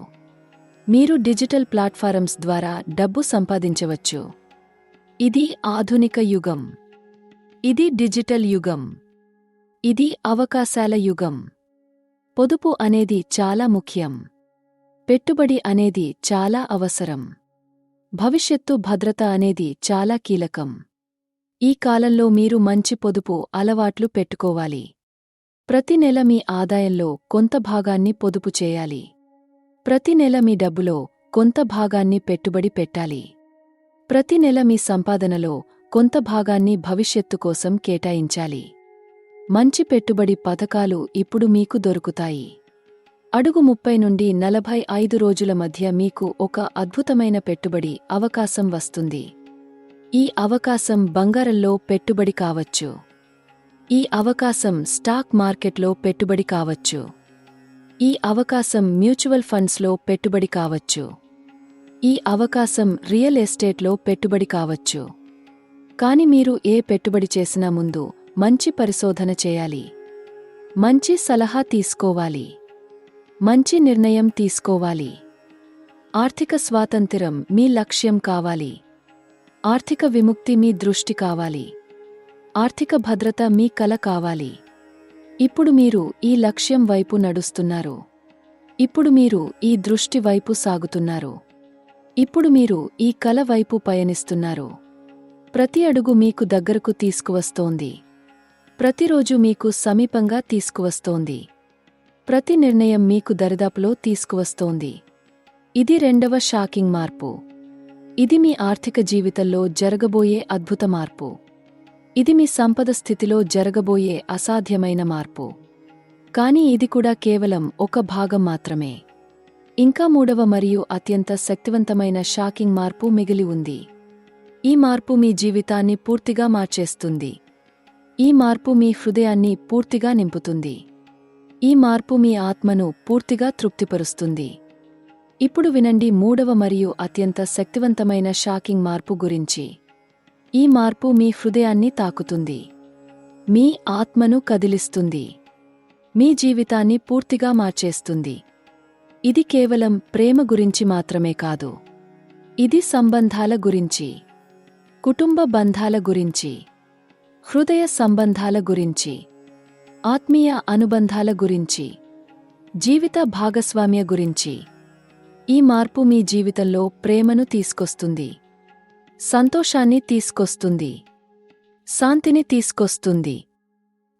మీరు డిజిటల్ ప్లాట్ఫారమ్స్ ద్వారా డబ్బు సంపాదించవచ్చు. ఇది ఆధునిక యుగం. ఇది డిజిటల్ యుగం. ఇది అవకాశాల యుగం. పొదుపు అనేది చాలా ముఖ్యం. పెట్టుబడి అనేది చాలా అవసరం. భవిష్యత్తు భద్రత అనేది చాలా కీలకం. ఈ కాలంలో మీరు మంచి పొదుపు అలవాట్లు పెట్టుకోవాలి. ప్రతి నెల మీ ఆదాయంలో కొంత భాగాన్ని పొదుపు చేయాలి. ప్రతి నెల మీ డబ్బులో కొంత భాగాన్ని పెట్టుబడి పెట్టాలి. ప్రతి నెల మీ సంపాదనలో కొంత భాగాన్ని భవిష్యత్తు కోసం కేటాయించాలి. మంచి పెట్టుబడి పథకాలు ఇప్పుడు మీకు దొరుకుతాయి. అడుగు 30 నుండి 45 రోజుల మధ్య మీకు ఒక అద్భుతమైన పెట్టుబడి అవకాశం వస్తుంది. ఈ అవకాశం బంగారంలో పెట్టుబడి కావచ్చు. ఈ అవకాశం స్టాక్ మార్కెట్లో పెట్టుబడి కావచ్చు. ఈ అవకాశం మ్యూచువల్ ఫండ్స్లో పెట్టుబడి కావచ్చు. ఈ అవకాశం రియల్ ఎస్టేట్లో పెట్టుబడి కావచ్చు. కాని మీరు ఏ పెట్టుబడి చేసినా ముందు మంచి పరిశోధన చేయాలి. మంచి సలహా తీసుకోవాలి. మంచి నిర్ణయం తీసుకోవాలి. ఆర్థిక స్వాతంత్ర్యం మీ లక్ష్యం కావాలి. ఆర్థిక విముక్తి మీ దృష్టి కావాలి. ఆర్థిక భద్రత మీ కల కావాలి. ఇప్పుడు మీరు ఈ లక్ష్యం వైపు నడుస్తున్నారు. ఇప్పుడు మీరు ఈ దృష్టి వైపు సాగుతున్నారు. ఇప్పుడు మీరు ఈ కల వైపు పయనిస్తున్నారు. ప్రతి అడుగు మీకు దగ్గరకు తీసుకువస్తోంది. ప్రతిరోజు మీకు సమీపంగా తీసుకువస్తోంది. ప్రతి నిర్ణయం మీకు దరిదాపులో తీసుకువస్తోంది. ఇది రెండవ షాకింగ్ మార్పు. ఇది మీ ఆర్థిక జీవితంలో జరగబోయే అద్భుత మార్పు. ఇది మీ సంపద స్థితిలో జరగబోయే అసాధ్యమైన మార్పు. కానీ ఇది కూడా కేవలం ఒక భాగం మాత్రమే. ఇంకా మూడవ మరియు అత్యంత శక్తివంతమైన షాకింగ్ మార్పు మిగిలి ఉంది. ఈ మార్పు మీ జీవితాన్ని పూర్తిగా మార్చేస్తుంది. ఈ మార్పు మీ హృదయాన్ని పూర్తిగా నింపుతుంది. ఈ మార్పు మీ ఆత్మను పూర్తిగా తృప్తిపరుస్తుంది. ఇప్పుడు వినండి మూడవ మరియు అత్యంత శక్తివంతమైన షాకింగ్ మార్పు గురించి. ఈ మార్పు మీ హృదయాన్ని తాకుతుంది. మీ ఆత్మను కదిలిస్తుంది. మీ జీవితాన్ని పూర్తిగా మార్చేస్తుంది. ఇది కేవలం ప్రేమ గురించి మాత్రమే కాదు. ఇది సంబంధాల గురించి, కుటుంబ బంధాల గురించి, హృదయ సంబంధాల గురించి, ఆత్మీయ అనుబంధాల గురించి, జీవిత భాగస్వామ్య గురించి. ఈ మార్పు మీ జీవితంలో ప్రేమను తీసుకొస్తుంది. సంతోషాన్ని తీసుకొస్తుంది. శాంతిని తీసుకొస్తుంది.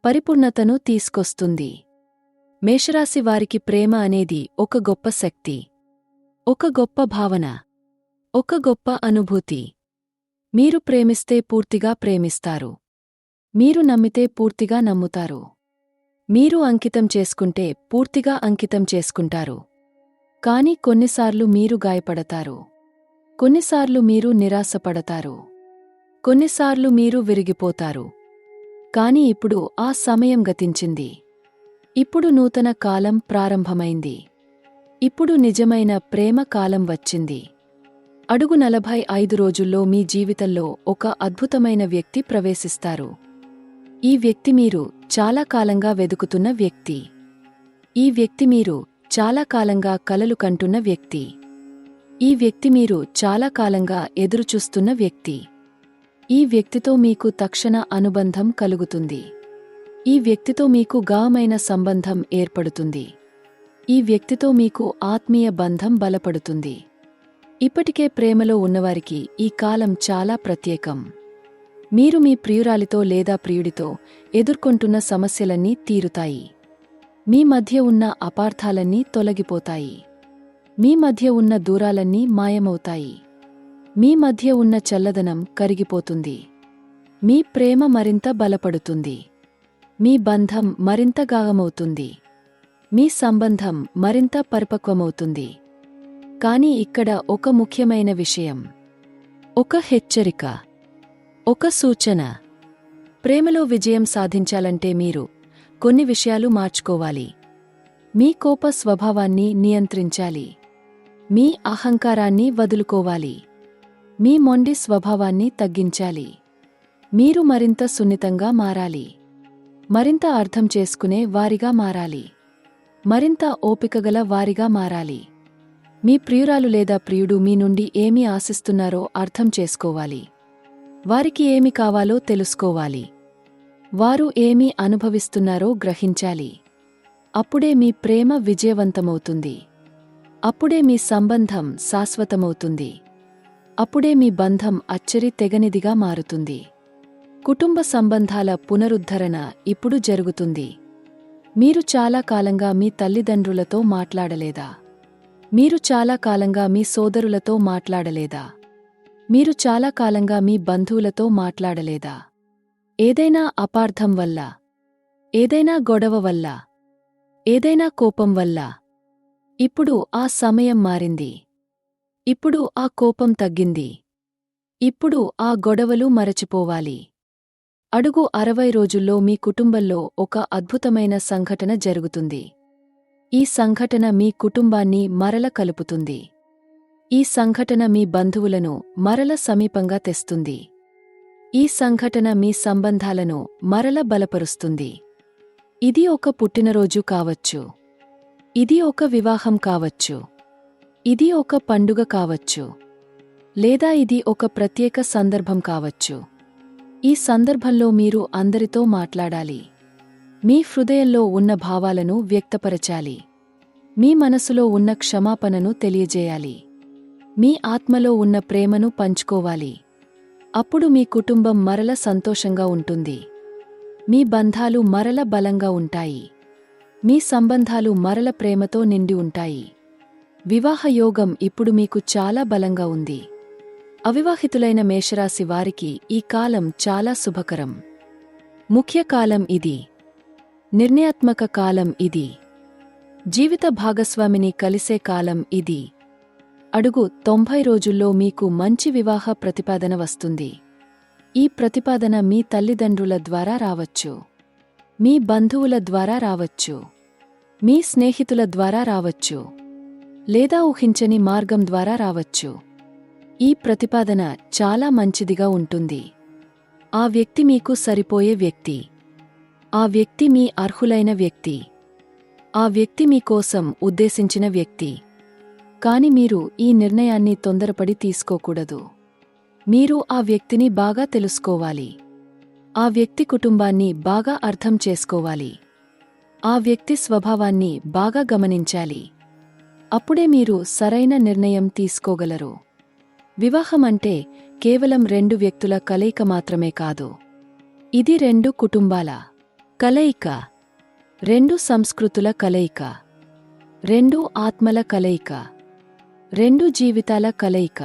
పరిపూర్ణతను తీసుకొస్తుంది. మేషరాశి వారికి ప్రేమ అనేది ఒక గొప్ప శక్తి. ఒక గొప్ప భావన. ఒక గొప్ప అనుభూతి. మీరు ప్రేమిస్తే పూర్తిగా ప్రేమిస్తారు. మీరు నమ్మితే పూర్తిగా నమ్ముతారు. మీరు అంకితం చేసుకుంటే పూర్తిగా అంకితం చేసుకుంటారు. కాని కొన్నిసార్లు మీరు గాయపడతారు. కొన్నిసార్లు మీరు నిరాశపడతారు. కొన్నిసార్లు మీరు విరిగిపోతారు. కాని ఇప్పుడు ఆ సమయం గతించింది. ఇప్పుడు నూతన కాలం ప్రారంభమైంది. ఇప్పుడు నిజమైన ప్రేమ కాలం వచ్చింది. అడుగు 45 రోజుల్లో మీ జీవితంలో ఒక అద్భుతమైన వ్యక్తి ప్రవేశిస్తారు. ఈ వ్యక్తి మీరు చాలా కాలంగా వెదుకుతున్న వ్యక్తి. ఈ వ్యక్తి మీరు చాలా కాలంగా కలలు కంటున్న వ్యక్తి. ఈ వ్యక్తి మీరు చాలా కాలంగా ఎదురుచూస్తున్న వ్యక్తి. ఈ వ్యక్తితో మీకు తక్షణ అనుబంధం కలుగుతుంది. ఈ వ్యక్తితో మీకు గాఢమైన సంబంధం ఏర్పడుతుంది. ఈ వ్యక్తితో మీకు ఆత్మీయ బంధం బలపడుతుంది. ఇప్పటికే ప్రేమలో ఉన్నవారికి ఈ కాలం చాలా ప్రత్యేకం. మీరు మీ ప్రియురాలితో లేదా ప్రియుడితో ఎదుర్కొంటున్న సమస్యలన్నీ తీరుతాయి. మీ మధ్య ఉన్న అపార్థాలన్నీ తొలగిపోతాయి. మీ మధ్య ఉన్న దూరాలన్నీ మాయమవుతాయి. మీ మధ్య ఉన్న చల్లదనం కరిగిపోతుంది. మీ ప్రేమ మరింత బలపడుతుంది. మీ బంధం మరింత గాఢమవుతుంది. మీ సంబంధం మరింత పరిపక్వమవుతుంది. కాని ఇక్కడ ఒక ముఖ్యమైన విషయం, ఒక హెచ్చరిక, ఒక సూచన. ప్రేమలో విజయం సాధించాలంటే మీరు కొన్ని విషయాలు మార్చుకోవాలి. మీ కోప స్వభావాన్ని నియంత్రించాలి. మీ అహంకారాన్ని వదులుకోవాలి. మీ మొండి స్వభావాన్ని తగ్గించాలి. మీరు మరింత సున్నితంగా మారాలి. మరింత అర్థం చేసుకునే వారిగా మారాలి. మరింత ఓపికగల వారిగా మారాలి. మీ ప్రియురాలు లేదా ప్రియుడు మీ నుండి ఏమి ఆశిస్తున్నారో అర్థం చేసుకోవాలి. వారికి ఏమి కావాలో తెలుసుకోవాలి. వారు ఏమి అనుభవిస్తున్నారో గ్రహించాలి. అప్పుడే మీ ప్రేమ విజయవంతమవుతుంది. అప్పుడే మీ సంబంధం శాశ్వతమవుతుంది. అప్పుడే మీ బంధం అచ్చరి తెగనిదిగా మారుతుంది. కుటుంబ సంబంధాల పునరుద్ధరణ ఇప్పుడు జరుగుతుంది. మీరు చాలా కాలంగా మీ తల్లిదండ్రులతో మాట్లాడలేదా? మీరు చాలా కాలంగా మీ సోదరులతో మాట్లాడలేదా? మీరు చాలా కాలంగా మీ బంధువులతో మాట్లాడలేదా? ఏదైనా అపార్థం వల్ల, ఏదైనా గొడవ వల్ల, ఏదైనా కోపం వల్ల? ఇప్పుడు ఆ సమయం మారింది. ఇప్పుడు ఆ కోపం తగ్గింది. ఇప్పుడు ఆ గొడవలు మరచిపోవాలి. అడుగు 60 రోజుల్లో మీ కుటుంబంలో ఒక అద్భుతమైన సంఘటన జరుగుతుంది. ఈ సంఘటన మీ కుటుంబాన్ని మరల కలుపుతుంది. ఈ సంఘటన మీ బంధువులను మరల సమీపంగా తెస్తుంది. ఈ సంఘటన మీ సంబంధాలను మరల బలపరుస్తుంది. ఇది ఒక పుట్టినరోజు కావచ్చు. ఇది ఒక వివాహం కావచ్చు. ఇది ఒక పండుగ కావచ్చు. లేదా ఇది ఒక ప్రత్యేక సందర్భం కావచ్చు. ఈ సందర్భంలో మీరు అందరితో మాట్లాడాలి. మీ హృదయంలో ఉన్న భావాలను వ్యక్తపరచాలి. మీ మనసులో ఉన్న క్షమాపణను తెలియజేయాలి. మీ ఆత్మలో ఉన్న ప్రేమను పంచుకోవాలి. అప్పుడు మీ కుటుంబం మరల సంతోషంగా ఉంటుంది. మీ బంధాలు మరల బలంగా ఉంటాయి. మీ సంబంధాలు మరల ప్రేమతో నిండి ఉంటాయి. వివాహ యోగం ఇప్పుడు మీకు చాలా బలంగా ఉంది. అవివాహితులైన మేషరాశి వారికి ఈ కాలం చాలా శుభకరం. ముఖ్య కాలం ఇది. నిర్ణయాత్మక కాలం ఇది. జీవిత భాగస్వామిని కలిసే కాలం ఇది. అడుగు 90 రోజుల్లో మీకు మంచి వివాహ ప్రతిపాదన వస్తుంది. ఈ ప్రతిపాదన మీ తల్లిదండ్రుల ద్వారా రావచ్చు. మీ బంధువుల ద్వారా రావచ్చు. మీ స్నేహితుల ద్వారా రావచ్చు. లేదా ఊహించని మార్గం ద్వారా రావచ్చు. ఈ ప్రతిపాదన చాలా మంచిదిగా ఉంటుంది. ఆ వ్యక్తి మీకు సరిపోయే వ్యక్తి. ఆ వ్యక్తి మీ అర్హులైన వ్యక్తి. ఆ వ్యక్తి మీకోసం ఉద్దేశించిన వ్యక్తి. కాని మీరు ఈ నిర్ణయాన్ని తొందరపడి తీసుకోకూడదు. మీరు ఆ వ్యక్తిని బాగా తెలుసుకోవాలి. ఆ వ్యక్తి కుటుంబాన్ని బాగా అర్థం చేసుకోవాలి. ఆ వ్యక్తి స్వభావాన్ని బాగా గమనించాలి. అప్పుడే మీరు సరైన నిర్ణయం తీసుకోగలరు. వివాహం అంటే కేవలం 2 వ్యక్తుల కలయిక మాత్రమే కాదు. ఇది 2 కుటుంబాల కలయిక, 2 సంస్కృతుల కలయిక, 2 ఆత్మల కలయిక, 2 జీవితాల కలయిక.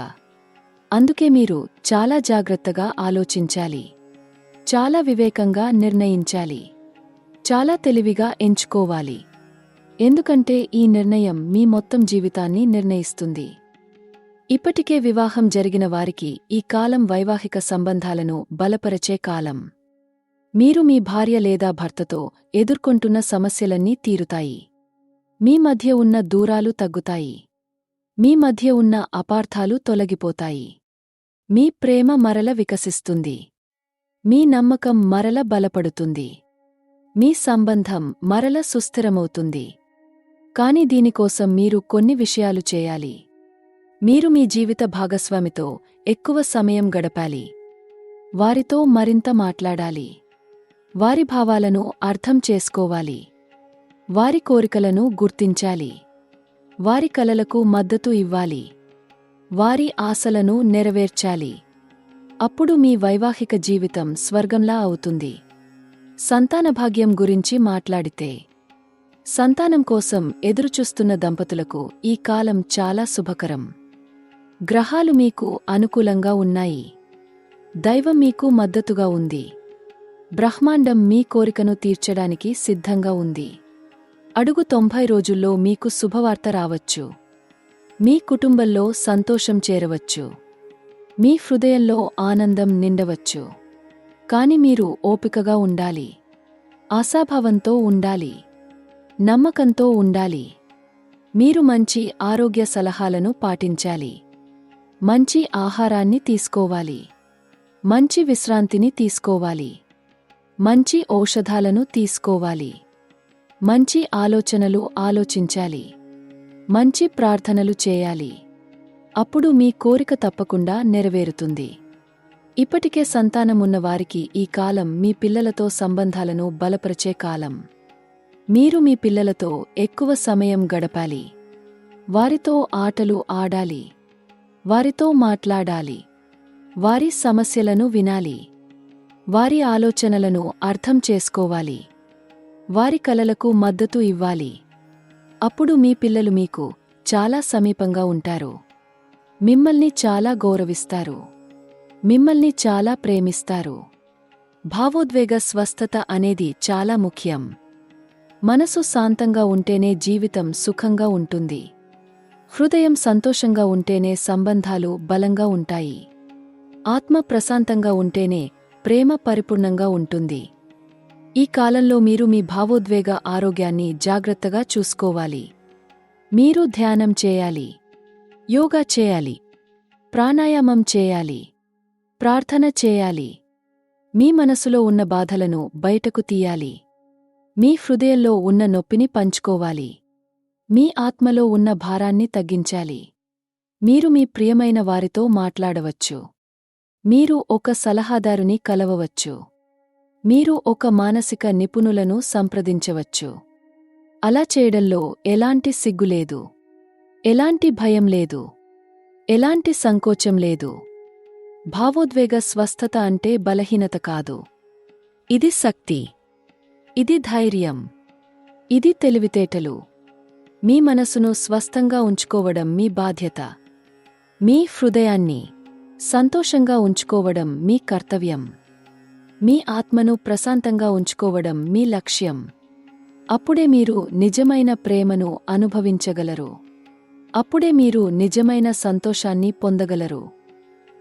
అందుకే మీరు చాలా జాగ్రత్తగా ఆలోచించాలి. చాలా వివేకంగా నిర్ణయించాలి. చాలా తెలివిగా ఎంచుకోవాలి. ఎందుకంటే ఈ నిర్ణయం మీ మొత్తం జీవితాన్ని నిర్ణయిస్తుంది. ఇప్పటికే వివాహం జరిగిన వారికి ఈ కాలం వైవాహిక సంబంధాలను బలపరచే కాలం. మీరు మీ భార్య లేదా భర్తతో ఎదుర్కొంటున్న సమస్యలన్నీ తీరుతాయి. మీ మధ్య ఉన్న దూరాలు తగ్గుతాయి. మీ మధ్య ఉన్న అపార్థాలు తొలగిపోతాయి. మీ ప్రేమ మరల వికసిస్తుంది. మీ నమ్మకం మరల బలపడుతుంది. మీ సంబంధం మరల సుస్థిరమవుతుంది. కాని దీనికోసం మీరు కొన్ని విషయాలు చేయాలి. మీరు మీ జీవిత భాగస్వామితో ఎక్కువ సమయం గడపాలి. వారితో మరింత మాట్లాడాలి. వారి భావాలను అర్థం చేసుకోవాలి. వారి కోరికలను గుర్తించాలి. వారి కలలకు మద్దతు ఇవ్వాలి. వారి ఆశలను నెరవేర్చాలి. అప్పుడు మీ వైవాహిక జీవితం స్వర్గంలా అవుతుంది. సంతానభాగ్యం గురించి మాట్లాడితే, సంతానం కోసం ఎదురుచూస్తున్న దంపతులకు ఈ కాలం చాలా శుభకరం. గ్రహాలు మీకు అనుకూలంగా ఉన్నాయి. దైవం మీకు మద్దతుగా ఉంది. బ్రహ్మాండం మీ కోరికను తీర్చడానికి సిద్ధంగా ఉంది. అడుగు 90 రోజుల్లో మీకు శుభవార్త రావచ్చు. మీ కుటుంబంలో సంతోషం చేరవచ్చు. మీ హృదయంలో ఆనందం నిండవచ్చు. కాని మీరు ఓపికగా ఉండాలి. ఆశాభావంతో ఉండాలి. నమ్మకంతో ఉండాలి. మీరు మంచి ఆరోగ్య సలహాలను పాటించాలి. మంచి ఆహారాన్ని తీసుకోవాలి. మంచి విశ్రాంతిని తీసుకోవాలి. మంచి ఔషధాలను తీసుకోవాలి. మంచి ఆలోచనలు ఆలోచించాలి. మంచి ప్రార్థనలు చేయాలి. అప్పుడు మీ కోరిక తప్పకుండా నెరవేరుతుంది. ఇప్పటికే సంతానమున్న వారికి ఈ కాలం మీ పిల్లలతో సంబంధాలను బలపరిచే కాలం. మీరు మీ పిల్లలతో ఎక్కువ సమయం గడపాలి. వారితో ఆటలు ఆడాలి. వారితో మాట్లాడాలి. వారి సమస్యలను వినాలి. వారి ఆలోచనలను అర్థం చేసుకోవాలి. వారి కలలకు మద్దతు ఇవ్వాలి. అప్పుడు మీ పిల్లలు మీకు చాలా సమీపంగా ఉంటారు. మిమ్మల్ని చాలా గౌరవిస్తారు. మిమ్మల్ని చాలా ప్రేమిస్తారు. భావోద్వేగ స్వస్థత అనేది చాలా ముఖ్యం. మనసు శాంతంగా ఉంటేనే జీవితం సుఖంగా ఉంటుంది. హృదయం సంతోషంగా ఉంటేనే సంబంధాలు బలంగా ఉంటాయి. ఆత్మ ప్రశాంతంగా ఉంటేనే ప్రేమ పరిపూర్ణంగా ఉంటుంది. ఈ కాలంలో మీరు మీ భావోద్వేగ ఆరోగ్యాన్ని జాగ్రత్తగా చూసుకోవాలి. మీరు ధ్యానం చేయాలి. యోగా చేయాలి. ప్రాణాయామం చేయాలి. ప్రార్థన చేయాలి. మీ మనసులో ఉన్న బాధలను బయటకు తీయాలి. మీ హృదయంలో ఉన్న నొప్పిని పంచుకోవాలి. మీ ఆత్మలో ఉన్న భారాన్ని తగ్గించాలి. మీరు మీ ప్రియమైన వారితో మాట్లాడవచ్చు. మీరు ఒక సలహాదారుని కలవవచ్చు. మీరు ఒక మానసిక నిపుణులను సంప్రదించవచ్చు. అలా చేయడంలో ఎలాంటి సిగ్గులేదు. ఎలాంటి భయం లేదు. ఎలాంటి సంకోచం లేదు. భావోద్వేగ స్వస్థత అంటే బలహీనత కాదు. ఇది శక్తి. ఇది ధైర్యం. ఇది తెలివితేటలు. మీ మనసును స్వస్థంగా ఉంచుకోవడం మీ బాధ్యత. మీ హృదయాన్ని సంతోషంగా ఉంచుకోవడం మీ కర్తవ్యం. మీ ఆత్మను ప్రశాంతంగా ఉంచుకోవడం మీ లక్ష్యం. అప్పుడే మీరు నిజమైన ప్రేమను అనుభవించగలరు. అప్పుడే మీరు నిజమైన సంతోషాన్ని పొందగలరు.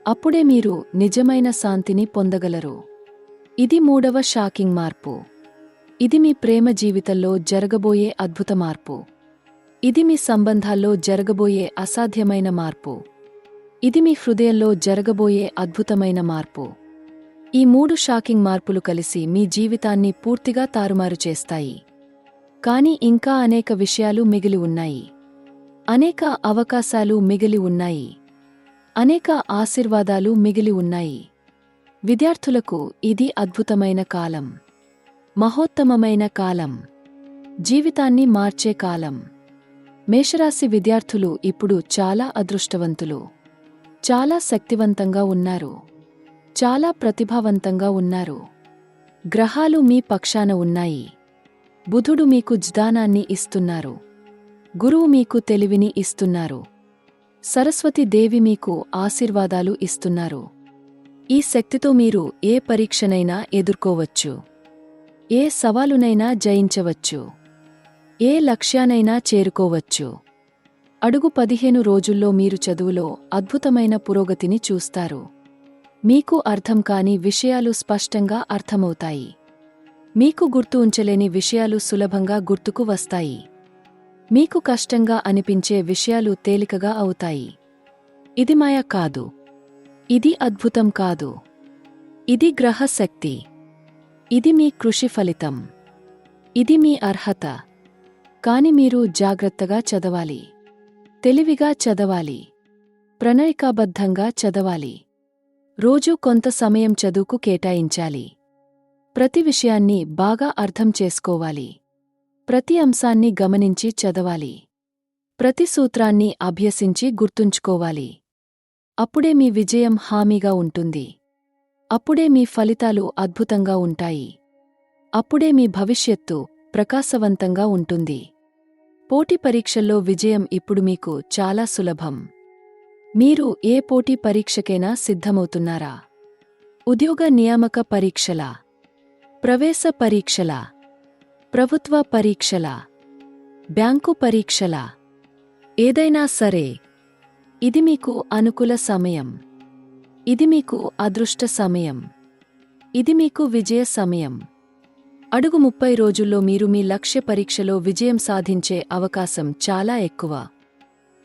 అప్పుడే మీరు నిజమైన శాంతిని పొందగలరు. ఇది 3వ షాకింగ్ మార్పు. ఇది మీ ప్రేమ జీవితంలో జరగబోయే అద్భుత మార్పు. ఇది మీ సంబంధాల్లో జరగబోయే అసాధ్యమైన మార్పు. ఇది మీ హృదయంలో జరగబోయే అద్భుతమైన మార్పు. ఈ 3 షాకింగ్ మార్పులు కలిసి మీ జీవితాన్ని పూర్తిగా తారుమారు చేస్తాయి. కాని ఇంకా అనేక విషయాలు మిగిలి ఉన్నాయి. అనేక అవకాశాలు మిగిలి ఉన్నాయి. అనేక ఆశీర్వాదాలు మిగిలి ఉన్నాయి. విద్యార్థులకు ఇది అద్భుతమైన కాలం. మహోత్తమమైన కాలం. జీవితాన్ని మార్చే కాలం. మేషరాశి విద్యార్థులు ఇప్పుడు చాలా అదృష్టవంతులు. చాలా శక్తివంతంగా ఉన్నారు. చాలా ప్రతిభావంతంగా ఉన్నారు. గ్రహాలు మీ పక్షాన ఉన్నాయి. బుధుడు మీకు జ్ఞానాన్ని ఇస్తున్నారు. గురువు మీకు తెలివిని ఇస్తున్నారు. సరస్వతి దేవి మీకు ఆశీర్వాదాలు ఇస్తున్నారు. ఈ శక్తితో మీరు ఏ పరీక్షనైనా ఎదుర్కోవచ్చు. ఏ సవాలునైనా జయించవచ్చు. ఏ లక్ష్యానైనా చేరుకోవచ్చు. అడుగు 15 రోజుల్లో మీరు చదువులో అద్భుతమైన పురోగతిని చూస్తారు. మీకు అర్థం కాని విషయాలు స్పష్టంగా అర్థమవుతాయి. మీకు గుర్తు ఉంచలేని విషయాలు సులభంగా గుర్తుకు వస్తాయి. మీకు కష్టంగా అనిపించే విషయాలు తేలికగా అవుతాయి. ఇది మాయ కాదు. ఇది అద్భుతం కాదు. ఇది గ్రహశక్తి. ఇది మీ కృషి ఫలితం. ఇది మీ అర్హత. కాని మీరు జాగ్రత్తగా చదవాలి. తెలివిగా చదవాలి. ప్రణాళికాబద్ధంగా చదవాలి. రోజూ కొంత సమయం చదువుకు కేటాయించాలి. ప్రతి విషయాన్ని బాగా అర్థం చేసుకోవాలి. ప్రతి అంశాన్ని గమనించి చదవాలి. ప్రతి సూత్రాన్ని అభ్యసించి గుర్తుంచుకోవాలి. అప్పుడే మీ విజయం హామీగా ఉంటుంది. అప్పుడే మీ ఫలితాలు అద్భుతంగా ఉంటాయి. అప్పుడే మీ భవిష్యత్తు ప్రకాశవంతంగా ఉంటుంది. పోటీ పరీక్షల్లో విజయం ఇప్పుడు మీకు చాలా సులభం. మీరు ఏ పోటీ పరీక్షకైనా సిద్ధమవుతున్నారా? ఉద్యోగ నియామక పరీక్షలా? ప్రవేశ పరీక్షలా? ప్రభుత్వ పరీక్షలా? బ్యాంకు పరీక్షలా? ఏదైనా సరే, ఇది మీకు అనుకూల సమయం. ఇది మీకు అదృష్ట సమయం. ఇది మీకు విజయ సమయం. అడుగు 30 రోజుల్లో మీరు మీ లక్ష్య పరీక్షలో విజయం సాధించే అవకాశం చాలా ఎక్కువ.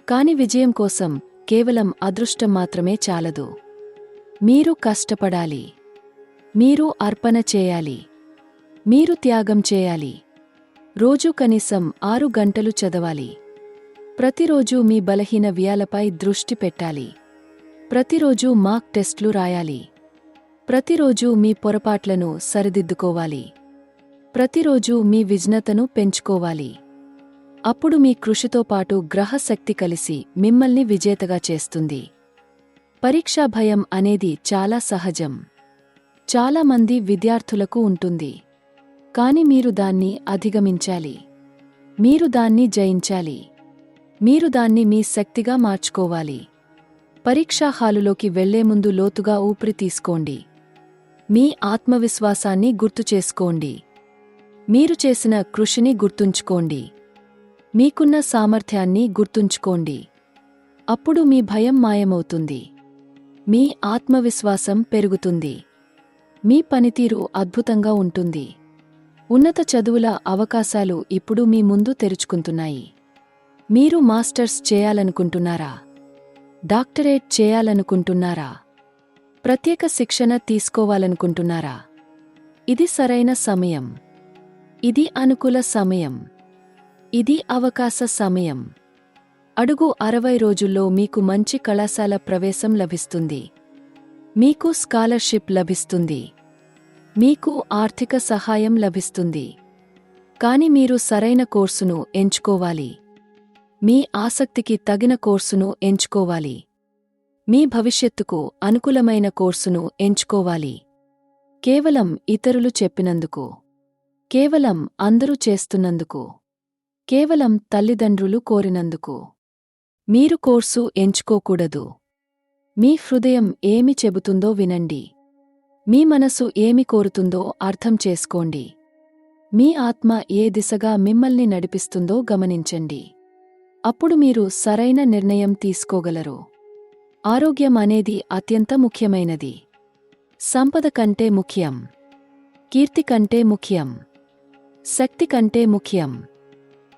కాని విజయం కోసం కేవలం అదృష్టం మాత్రమే చాలదు. మీరు కష్టపడాలి. మీరు అర్పణ చేయాలి. మీరు త్యాగం చేయాలి. రోజూ కనీసం 6 గంటలు చదవాలి. ప్రతిరోజూ మీ బలహీన వ్యాలపై దృష్టి పెట్టాలి. ప్రతిరోజూ మాక్ టెస్ట్లు రాయాలి. ప్రతిరోజూ మీ పొరపాట్లను సరిదిద్దుకోవాలి. ప్రతిరోజూ మీ విజ్ఞతను పెంచుకోవాలి. అప్పుడు మీ కృషితో పాటు గ్రహశక్తి కలిసి మిమ్మల్ని విజేతగా చేస్తుంది. పరీక్షా భయం అనేది చాలా సహజం. చాలా మంది విద్యార్థులకు ఉంటుంది. కాని మీరు దాన్ని అధిగమించాలి. మీరు దాన్ని జయించాలి. మీరు దాన్ని మీ శక్తిగా మార్చుకోవాలి. పరీక్షా హాలులోకి వెళ్లే ముందు లోతుగా ఊపిరి తీసుకోండి. మీ ఆత్మవిశ్వాసాన్ని గుర్తుచేసుకోండి. మీరు చేసిన కృషిని గుర్తుంచుకోండి. మీకున్న సామర్థ్యాన్ని గుర్తుంచుకోండి. అప్పుడు మీ భయం మాయమవుతుంది. మీ ఆత్మవిశ్వాసం పెరుగుతుంది. మీ పనితీరు అద్భుతంగా ఉంటుంది. ఉన్నత చదువుల అవకాశాలు ఇప్పుడు మీ ముందు తెరుచుకుంటున్నాయి. మీరు మాస్టర్స్ చేయాలనుకుంటున్నారా? డాక్టరేట్ చేయాలనుకుంటున్నారా? ప్రత్యేక శిక్షణ తీసుకోవాలనుకుంటున్నారా? ఇది సరైన సమయం. ఇది అనుకూల సమయం. ఇది అవకాశ సమయం. అడుగు 60 రోజుల్లో మీకు మంచి కళాశాల ప్రవేశం లభిస్తుంది. మీకు స్కాలర్షిప్ లభిస్తుంది. మీకు ఆర్థిక సహాయం లభిస్తుంది. కాని మీరు సరైన కోర్సును ఎంచుకోవాలి. మీ ఆసక్తికి తగిన కోర్సును ఎంచుకోవాలి. మీ భవిష్యత్తుకు అనుకూలమైన కోర్సును ఎంచుకోవాలి. కేవలం ఇతరులు చెప్పినందుకు, కేవలం అందరూ చేస్తున్నందుకు, కేవలం తల్లిదండ్రులు కోరినందుకు మీరు కోర్సు ఎంచుకోకూడదు. మీ హృదయం ఏమి చెబుతుందో వినండి. మీ మనసు ఏమి కోరుతుందో అర్థం చేసుకోండి. మీ ఆత్మ ఏ దిశగా మిమ్మల్ని నడిపిస్తుందో గమనించండి. అప్పుడు మీరు సరైన నిర్ణయం తీసుకోగలరు. ఆరోగ్యం అనేది అత్యంత ముఖ్యమైనది. సంపద కంటే ముఖ్యం. కీర్తి కంటే ముఖ్యం. శక్తి కంటే ముఖ్యం.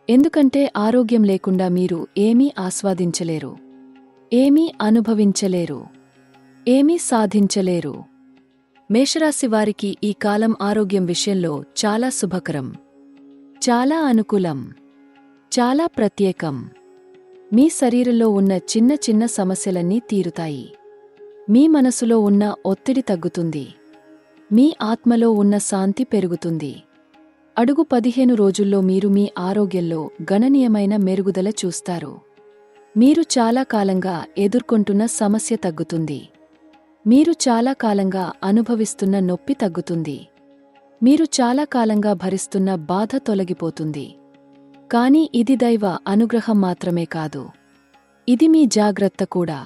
ఎందుకంటే ఆరోగ్యం లేకుండా మీరు ఏమీ ఆస్వాదించలేరు. ఏమీ అనుభవించలేరు. ఏమీ సాధించలేరు. మేషరాశి వారికి ఈ కాలం ఆరోగ్యం విషయంలో చాలా శుభకరం. చాలా అనుకూలం. చాలా ప్రత్యేకం. మీ శరీరంలో ఉన్న చిన్న చిన్న సమస్యలన్నీ తీరుతాయి. మీ మనసులో ఉన్న ఒత్తిడి తగ్గుతుంది. మీ ఆత్మలో ఉన్న శాంతి పెరుగుతుంది. అడుగు 15 రోజుల్లో మీరు మీ ఆరోగ్యంలో గణనీయమైన మెరుగుదల చూస్తారు. మీరు చాలా కాలంగా ఎదుర్కొంటున్న సమస్య తగ్గుతుంది. మీరు చాలా కాలంగా అనుభవిస్తున్న నొప్పి తగ్గుతుంది. మీరు చాలా కాలంగా భరిస్తున్న బాధ తొలగిపోతుంది. కాని ఇది దైవ అనుగ్రహం మాత్రమే కాదు. ఇది మీ జాగ్రత్త కూడా.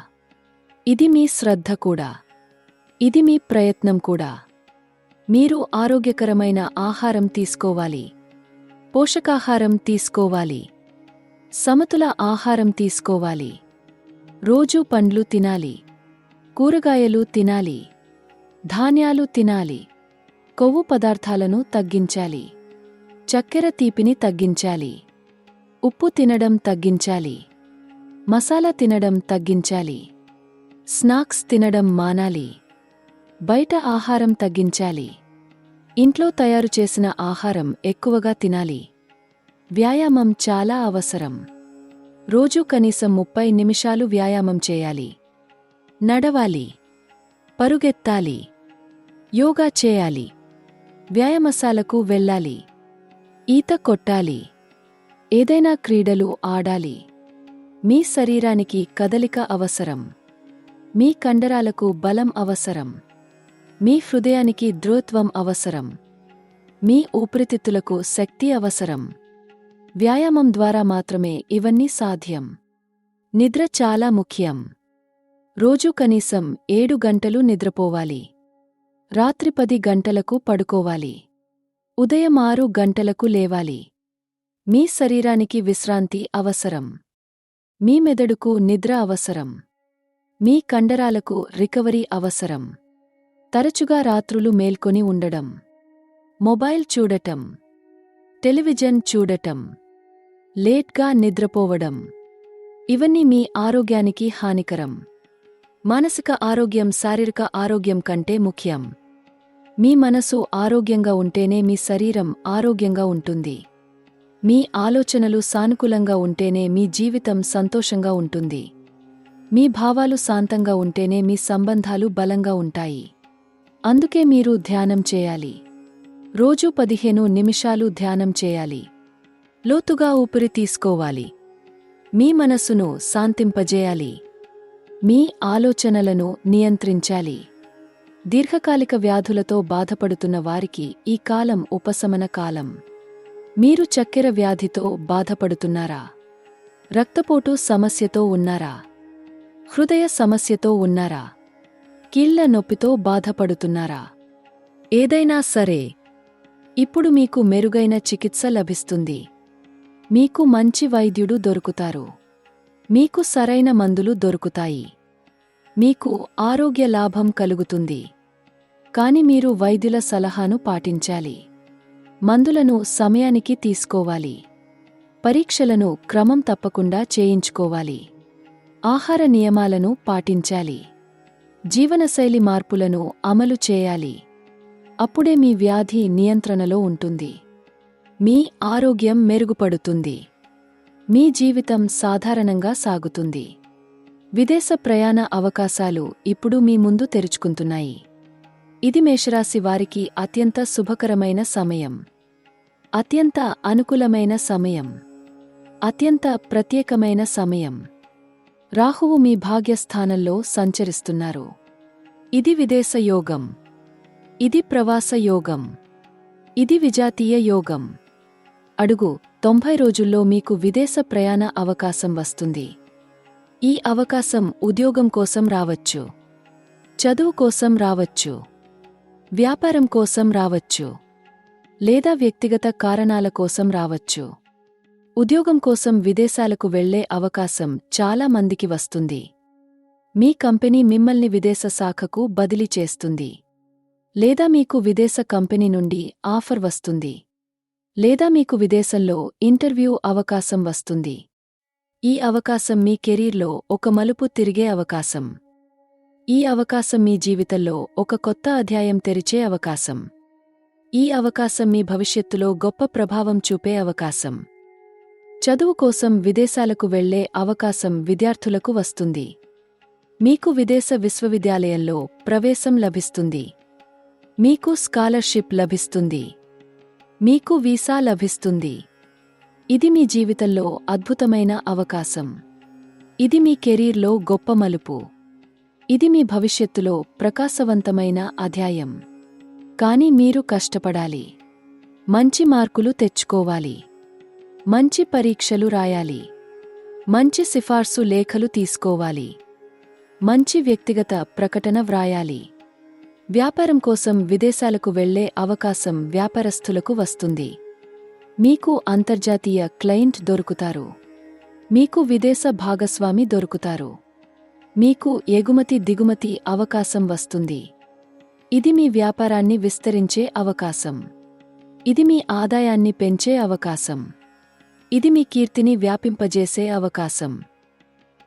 ఇది మీ శ్రద్ధ కూడా. ఇది మీ ప్రయత్నం కూడా. మీరు ఆరోగ్యకరమైన ఆహారం తీసుకోవాలి. పోషకాహారం తీసుకోవాలి. సమతుల ఆహారం తీసుకోవాలి. రోజూ పండ్లు తినాలి. కూరగాయలు తినాలి. ధాన్యాలు తినాలి. కొవ్వు పదార్థాలను తగ్గించాలి. చక్కెర తీపిని తగ్గించాలి. ఉప్పు తినడం తగ్గించాలి. మసాలా తినడం తగ్గించాలి. స్నాక్స్ తినడం మానాలి. బయట ఆహారం తగ్గించాలి. ఇంట్లో తయారు చేసిన ఆహారం ఎక్కువగా తినాలి. వ్యాయామం చాలా అవసరం. రోజూ కనీసం 30 నిమిషాలు వ్యాయామం చేయాలి. నడవాలి. పరుగెత్తాలి. యోగా చేయాలి. వ్యాయామశాలకు వెళ్ళాలి. ఈత కొట్టాలి. ఏదైనా క్రీడలు ఆడాలి. మీ శరీరానికి కదలిక అవసరం. మీ కండరాలకు బలం అవసరం. మీ హృదయానికి దృఢత్వం అవసరం. మీ ఊపిరితిత్తులకు శక్తి అవసరం. వ్యాయామం ద్వారా మాత్రమే ఇవన్నీ సాధ్యం. నిద్ర చాలా ముఖ్యం. రోజూ కనీసం 7 గంటలు నిద్రపోవాలి. రాత్రి 10 గంటలకు పడుకోవాలి. ఉదయం 6 గంటలకు లేవాలి. మీ శరీరానికి విశ్రాంతి అవసరం. మీ మెదడుకు నిద్ర అవసరం. మీ కండరాలకు రికవరీ అవసరం. తరచుగా రాత్రులు మేల్కొని ఉండడం, మొబైల్ చూడటం, టెలివిజన్ చూడటం, లేట్గా నిద్రపోవడం ఇవన్నీ మీ ఆరోగ్యానికి హానికరం. మానసిక ఆరోగ్యం శారీరక ఆరోగ్యం కంటే ముఖ్యం. మీ మనసు ఆరోగ్యంగా ఉంటేనే మీ శరీరం ఆరోగ్యంగా ఉంటుంది. మీ ఆలోచనలు సానుకూలంగా ఉంటేనే మీ జీవితం సంతోషంగా ఉంటుంది. మీ భావాలు శాంతంగా ఉంటేనే మీ సంబంధాలు బలంగా ఉంటాయి. అందుకే మీరు ధ్యానం చేయాలి. రోజూ 15 నిమిషాలు ధ్యానం చేయాలి. లోతుగా ఊపిరి తీసుకోవాలి. మీ మనసును శాంతింపజేయాలి. మీ ఆలోచనలను నియంత్రించాలి. దీర్ఘకాలిక వ్యాధులతో బాధపడుతున్న వారికి ఈ కాలం ఉపశమన కాలం. మీరు చక్కెర వ్యాధితో బాధపడుతున్నారా? రక్తపోటు సమస్యతో ఉన్నారా? హృదయ సమస్యతో ఉన్నారా? కీళ్ల నొప్పితో బాధపడుతున్నారా? ఏదైనా సరే, ఇప్పుడు మీకు మెరుగైన చికిత్స లభిస్తుంది. మీకు మంచి వైద్యుడు దొరుకుతారు. మీకు సరైన మందులు దొరుకుతాయి. మీకు ఆరోగ్య లాభం కలుగుతుంది. కాని మీరు వైద్యుల సలహాను పాటించాలి. మందులను సమయానికి తీసుకోవాలి. పరీక్షలను క్రమం తప్పకుండా చేయించుకోవాలి. ఆహార నియమాలను పాటించాలి. జీవనశైలి మార్పులను అమలు చేయాలి. అప్పుడే మీ వ్యాధి నియంత్రణలో ఉంటుంది. మీ ఆరోగ్యం మెరుగుపడుతుంది. మీ జీవితం సాధారణంగా సాగుతుంది. విదేశ ప్రయాణ అవకాశాలు ఇప్పుడు మీ ముందు తెరుచుకుంటున్నాయి. ఇది మేషరాశి వారికి అత్యంత శుభకరమైన సమయం. అత్యంత అనుకూలమైన సమయం. అత్యంత ప్రత్యేకమైన సమయం. రాహువు మీ భాగ్యస్థానంలో సంచరిస్తున్నారు. ఇది విదేశ యోగం. ఇది ప్రవాస యోగం. ఇది విజాతీయ యోగం. అడుగు 90 రోజుల్లో మీకు విదేశ ప్రయాణ అవకాశం వస్తుంది. ఈ అవకాశం ఉద్యోగం కోసం రావచ్చు. చదువు కోసం రావచ్చు. వ్యాపారం కోసం రావచ్చు. లేదా వ్యక్తిగత కారణాల కోసం రావచ్చు. ఉద్యోగం కోసం విదేశాలకు వెళ్లే అవకాశం చాలా మందికి వస్తుంది. మీ కంపెనీ మిమ్మల్ని విదేశ శాఖకు బదిలీ చేస్తుంది. లేదా మీకు విదేశ కంపెనీ నుండి ఆఫర్ వస్తుంది. లేదా మీకు విదేశంలో ఇంటర్వ్యూ అవకాశం వస్తుంది. ఈ అవకాశం మీ కెరీర్లో ఒక మలుపు తిరిగే అవకాశం. ఈ అవకాశం మీ జీవితంలో ఒక కొత్త అధ్యాయం తెరిచే అవకాశం. ఈ అవకాశం మీ భవిష్యత్తులో గొప్ప ప్రభావం చూపే అవకాశం. చదువు కోసం విదేశాలకు వెళ్లే అవకాశం విద్యార్థులకు వస్తుంది. మీకు విదేశ విశ్వవిద్యాలయంలో ప్రవేశం లభిస్తుంది. మీకు స్కాలర్షిప్ లభిస్తుంది. మీకు వీసా లభిస్తుంది. ఇది మీ జీవితంలో అద్భుతమైన అవకాశం. ఇది మీ కెరీర్లో గొప్ప మలుపు. ఇది మీ భవిష్యత్తులో ప్రకాశవంతమైన అధ్యాయం. కానీ మీరు కష్టపడాలి. మంచి మార్కులు తెచ్చుకోవాలి. మంచి పరీక్షలు రాయాలి. మంచి సిఫార్సు లేఖలు తీసుకోవాలి. మంచి వ్యక్తిగత ప్రకటన వ్రాయాలి. వ్యాపారం కోసం విదేశాలకు వెళ్లే అవకాశం వ్యాపారస్తులకు వస్తుంది. మీకు అంతర్జాతీయ క్లయింట్ దొరుకుతారు. మీకు విదేశ భాగస్వామి దొరుకుతారు. మీకు ఎగుమతి దిగుమతి అవకాశం వస్తుంది. ఇది మీ వ్యాపారాన్ని విస్తరించే అవకాశం. ఇది మీ ఆదాయాన్ని పెంచే అవకాశం. ఇది మీ కీర్తిని వ్యాపింపజేసే అవకాశం.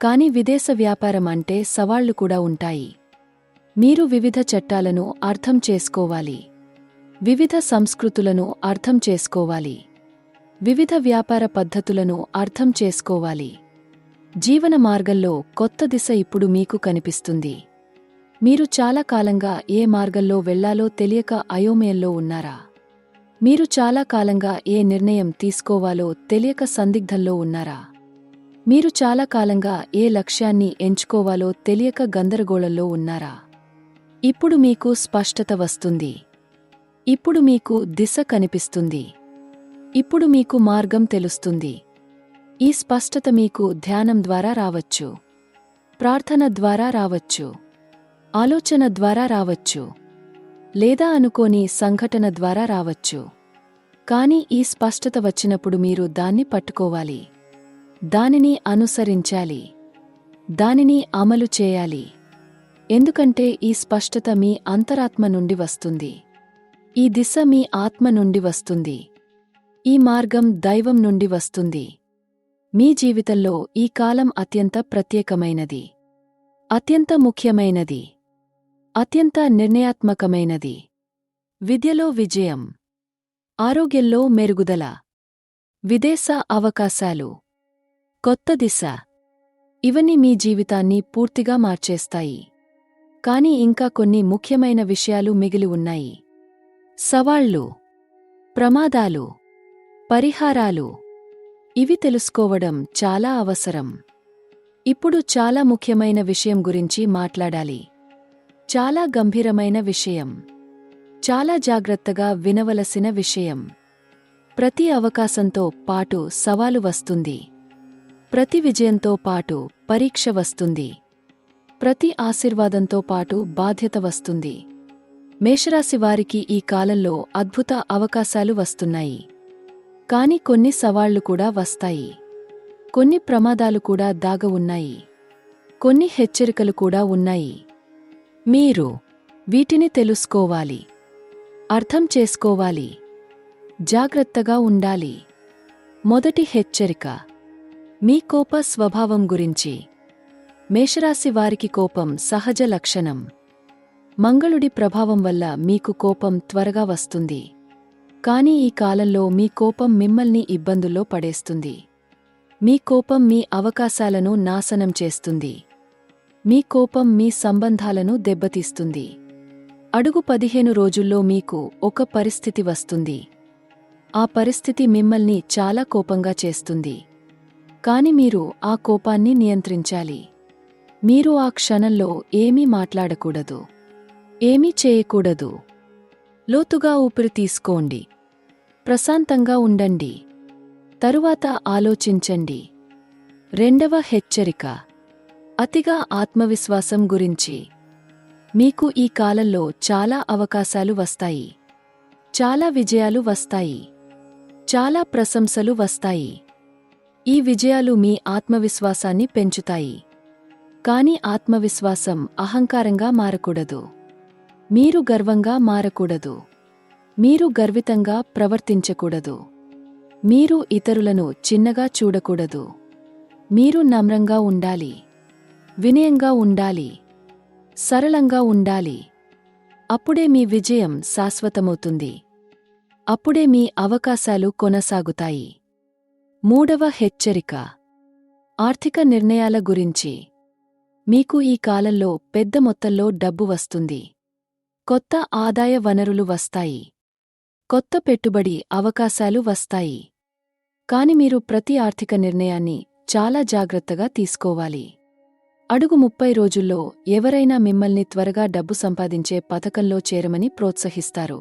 కాని విదేశ వ్యాపారం అంటే సవాళ్లు కూడా ఉంటాయి. మీరు వివిధ చట్టాలను అర్థం చేసుకోవాలి. వివిధ సంస్కృతులను అర్థం చేసుకోవాలి. వివిధ వ్యాపార పద్ధతులను అర్థం చేసుకోవాలి. జీవన మార్గంలో కొత్త దిశ ఇప్పుడు మీకు కనిపిస్తుంది. మీరు చాలా కాలంగా ఏ మార్గంలో వెళ్లాలో తెలియక అయోమయంలో ఉన్నారా? మీరు చాలా కాలంగా ఏ నిర్ణయం తీసుకోవాలో తెలియక సందిగ్ధంలో ఉన్నారా? మీరు చాలా కాలంగా ఏ లక్ష్యాన్ని ఎంచుకోవాలో తెలియక గందరగోళంలో ఉన్నారా? ఇప్పుడు మీకు స్పష్టత వస్తుంది. ఇప్పుడు మీకు దిశ కనిపిస్తుంది. ఇప్పుడు మీకు మార్గం తెలుస్తుంది. ఈ స్పష్టత మీకు ధ్యానం ద్వారా రావచ్చు. ప్రార్థన ద్వారా రావచ్చు. ఆలోచన ద్వారా రావచ్చు. లేదా అనుకోని సంఘటన ద్వారా రావచ్చు. కాని ఈ స్పష్టత వచ్చినప్పుడు మీరు దాన్ని పట్టుకోవాలి. దానిని అనుసరించాలి. దానిని అమలు చేయాలి. ఎందుకంటే ఈ స్పష్టత మీ అంతరాత్మ నుండి వస్తుంది. ఈ దిశ మీ ఆత్మ నుండి వస్తుంది. ఈ మార్గం దైవం నుండి వస్తుంది. మీ జీవితంలో ఈ కాలం అత్యంత ప్రత్యేకమైనది. అత్యంత ముఖ్యమైనది. అత్యంత నిర్ణయాత్మకమైనది. విద్యలో విజయం. ఆరోగ్యంలో మెరుగుదల. విదేశ అవకాశాలు. కొత్త దిశ. ఇవన్నీ మీ జీవితాన్ని పూర్తిగా మార్చేస్తాయి. కాని ఇంకా కొన్ని ముఖ్యమైన విషయాలు మిగిలి ఉన్నాయి. సవాళ్లు, ప్రమాదాలు, పరిహారాలు. ఇవి తెలుసుకోవడం చాలా అవసరం. ఇప్పుడు చాలా ముఖ్యమైన విషయం గురించి మాట్లాడాలి. చాలా గంభీరమైన విషయం. చాలా జాగ్రత్తగా వినవలసిన విషయం. ప్రతి అవకాశంతో పాటు సవాలు వస్తుంది. ప్రతి విజయంతో పాటు పరీక్ష వస్తుంది. ప్రతి ఆశీర్వాదంతో పాటు బాధ్యత వస్తుంది. మేషరాశి వారికి ఈ కాలంలో అద్భుత అవకాశాలు వస్తున్నాయి. కాని కొన్ని సవాళ్లు కూడా వస్తాయి. కొన్ని ప్రమాదాలు కూడా దాగ ఉన్నాయి. కొన్ని హెచ్చరికలు కూడా ఉన్నాయి. మీరు వీటిని తెలుసుకోవాలి. అర్థం చేసుకోవాలి. జాగ్రత్తగా ఉండాలి. మొదటి హెచ్చరిక. మీ కోప స్వభావం గురించి. మేషరాశి వారికి కోపం సహజ లక్షణం. మంగళుడి ప్రభావం వల్ల మీకు కోపం త్వరగా వస్తుంది. కాని ఈ కాలంలో మీ కోపం మిమ్మల్ని ఇబ్బందుల్లో పడేస్తుంది. మీ కోపం మీ అవకాశాలను నాశనం చేస్తుంది. మీ కోపం మీ సంబంధాలను దెబ్బతీస్తుంది. అడుగు 15 రోజుల్లో మీకు ఒక పరిస్థితి వస్తుంది. ఆ పరిస్థితి మిమ్మల్ని చాలా కోపంగా చేస్తుంది. కాని మీరు ఆ కోపాన్ని నియంత్రించాలి. మీరు ఆ క్షణంలో ఏమీ మాట్లాడకూడదు. ఏమీ చేయకూడదు. లోతుగా ఊపిరి తీసుకోండి. ప్రశాంతంగా ఉండండి. తరువాత ఆలోచించండి. రెండవ హెచ్చరిక. అతిగా ఆత్మవిశ్వాసం గురించి. మీకు ఈ కాలంలో చాలా అవకాశాలు వస్తాయి. చాలా విజయాలు వస్తాయి. చాలా ప్రశంసలు వస్తాయి. ఈ విజయాలు మీ ఆత్మవిశ్వాసాన్ని పెంచుతాయి. కాని ఆత్మవిశ్వాసం అహంకారంగా మారకూడదు. మీరు గర్వంగా మారకూడదు. మీరు గర్వితంగా ప్రవర్తించకూడదు. మీరు ఇతరులను చిన్నగా చూడకూడదు. మీరు నమ్రంగా ఉండాలి. వినయంగా ఉండాలి. సరళంగా ఉండాలి. అప్పుడే మీ విజయం శాశ్వతమవుతుంది. అప్పుడే మీ అవకాశాలు కొనసాగుతాయి. మూడవ హెచ్చరిక. ఆర్థిక నిర్ణయాల గురించి. మీకు ఈ కాలంలో పెద్ద మొత్తంలో డబ్బు వస్తుంది. కొత్త ఆదాయ వనరులు వస్తాయి. కొత్త పెట్టుబడి అవకాశాలు వస్తాయి. కాని మీరు ప్రతి ఆర్థిక నిర్ణయాన్ని చాలా జాగ్రత్తగా తీసుకోవాలి. అడుగు 30 రోజుల్లో ఎవరైనా మిమ్మల్ని త్వరగా డబ్బు సంపాదించే పథకంలో చేరమని ప్రోత్సహిస్తారు.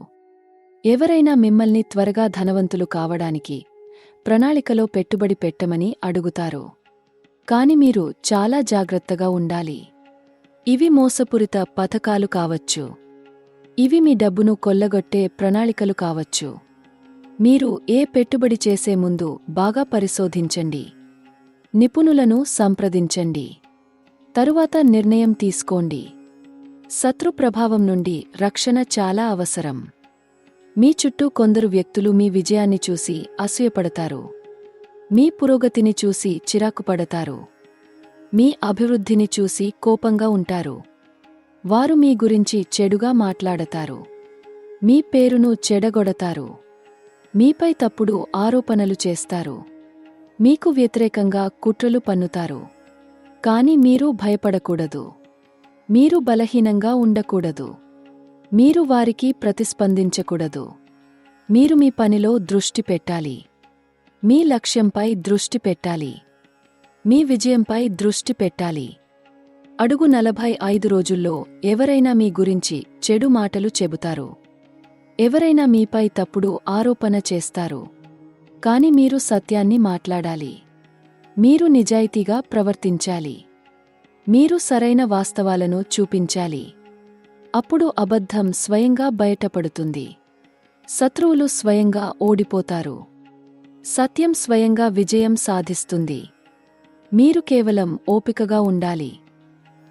ఎవరైనా మిమ్మల్ని త్వరగా ధనవంతులు కావడానికి ప్రణాళికలో పెట్టుబడి పెట్టమని అడుగుతారు. కాని మీరు చాలా జాగ్రత్తగా ఉండాలి. ఇవి మోసపూరిత పథకాలు కావచ్చు. ఇవి మీ డబ్బును కొల్లగొట్టే ప్రణాళికలు కావచ్చు. మీరు ఏ పెట్టుబడి చేసే ముందు బాగా పరిశోధించండి. నిపుణులను సంప్రదించండి. తరువాత నిర్ణయం తీసుకోండి. శత్రు ప్రభావం నుండి రక్షణ చాలా అవసరం. మీ చుట్టూ కొందరు వ్యక్తులు మీ విజయాన్ని చూసి అసూయపడతారు. మీ పురోగతిని చూసి చిరాకుపడతారు. మీ అభివృద్ధిని చూసి కోపంగా ఉంటారు. వారు మీ గురించి చెడుగా మాట్లాడతారు. మీ పేరును చెడగొడతారు. మీపై తప్పుడు ఆరోపణలు చేస్తారు. మీకు వ్యతిరేకంగా కుట్రలు పన్నుతారు. కాని మీరు భయపడకూడదు. మీరు బలహీనంగా ఉండకూడదు. మీరు వారికి ప్రతిస్పందించకూడదు. మీరు మీ పనిలో దృష్టి పెట్టాలి. మీ లక్ష్యంపై దృష్టి పెట్టాలి. మీ విజయంపై దృష్టి పెట్టాలి. అడుగు 45 రోజుల్లో ఎవరైనా మీ గురించి చెడు మాటలు చెబుతారు. ఎవరైనా మీపై తప్పుడు ఆరోపణ చేస్తారు. కాని మీరు సత్యాన్ని మాట్లాడాలి. మీరు నిజాయితీగా ప్రవర్తించాలి. మీరు సరైన వాస్తవాలను చూపించాలి. అప్పుడు అబద్ధం స్వయంగా బయటపడుతుంది. శత్రువులు స్వయంగా ఓడిపోతారు. సత్యం స్వయంగా విజయం సాధిస్తుంది. మీరు కేవలం ఓపికగా ఉండాలి.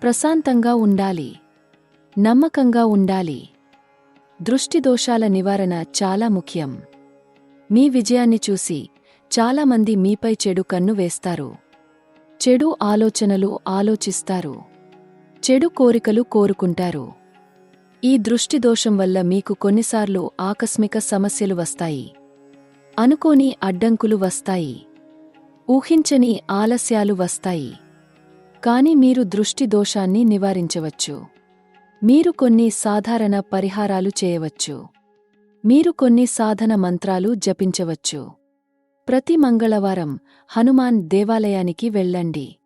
ప్రశాంతంగా ఉండాలి. నమ్మకంగా ఉండాలి. దృష్టిదోషాల నివారణ చాలా ముఖ్యం. మీ విజయాన్ని చూసి చాలామంది మీపై చెడు కన్ను వేస్తారు. చెడు ఆలోచనలు ఆలోచిస్తారు. చెడు కోరికలు కోరుకుంటారు. ఈ దృష్టిదోషం వల్ల మీకు కొన్నిసార్లు ఆకస్మిక సమస్యలు వస్తాయి. అనుకోని అడ్డంకులు వస్తాయి. ఊహించని ఆలస్యాలు వస్తాయి. కాని మీరు దృష్టిదోషాన్ని నివారించవచ్చు. మీరు కొన్ని సాధారణ పరిహారాలు చేయవచ్చు. మీరు కొన్ని సాధన మంత్రాలు జపించవచ్చు. ప్రతి మంగళవారం హనుమాన్ దేవాలయానికి వెళ్ళండి.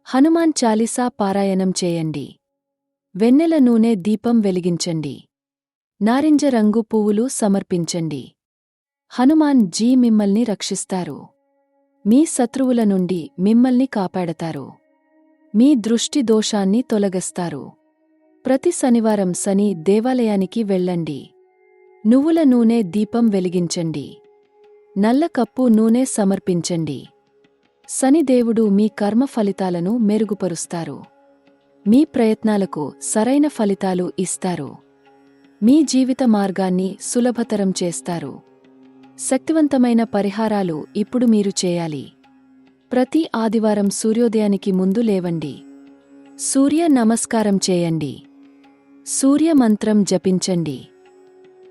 హనుమాన్ చాలీసా పారాయణం చేయండి. వెన్నెల నూనె దీపం వెలిగించండి. నారింజ రంగు పువ్వులు సమర్పించండి. హనుమాన్ జీ మిమ్మల్ని రక్షిస్తారు. మీ శత్రువుల నుండి మిమ్మల్ని కాపాడతారు. మీ దృష్టి దోషాన్ని తొలగిస్తారు. ప్రతి శనివారం శని దేవాలయానికి వెళ్ళండి. నువ్వుల నూనె దీపం వెలిగించండి. నల్ల కప్పు నూనె సమర్పించండి. శనిదేవుడు మీ కర్మ ఫలితాలను మెరుగుపరుస్తారు. మీ ప్రయత్నాలకు సరైన ఫలితాలు ఇస్తారు. మీ జీవిత మార్గాన్ని సులభతరం చేస్తారు. శక్తివంతమైన పరిహారాలు ఇప్పుడు మీరు చేయాలి. ప్రతి ఆదివారం సూర్యోదయానికి ముందు లేవండి. సూర్య నమస్కారం చేయండి. సూర్య మంత్రం జపించండి.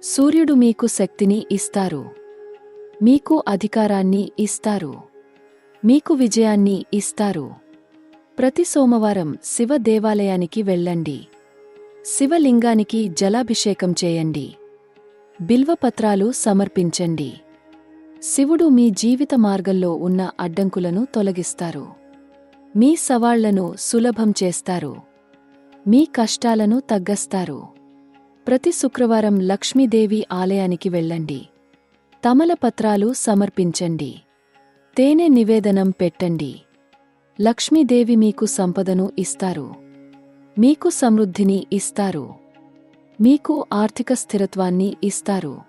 సూర్యుడు మీకు శక్తిని ఇస్తారు. మీకు అధికారాన్ని ఇస్తారు. మీకు విజయాన్ని ఇస్తారు. ప్రతి సోమవారం శివ దేవాలయానికి వెళ్ళండి. శివలింగానికి జలాభిషేకం చేయండి. బిల్వపత్రాలు సమర్పించండి. శివుడు మీ జీవిత మార్గంలో ఉన్న అడ్డంకులను తొలగిస్తారు. మీ సవాళ్లను సులభం చేస్తారు. మీ కష్టాలను తగ్గస్తారు. ప్రతి శుక్రవారం లక్ష్మీదేవి ఆలయానికి వెళ్ళండి. తమలపత్రాలు సమర్పించండి. తేనె నివేదనం పెట్టండి. లక్ష్మీదేవి మీకు సంపదను ఇస్తారు. మీకు సమృద్ధిని ఇస్తారు. మీకు ఆర్థిక స్థిరత్వాన్ని ఇస్తారు.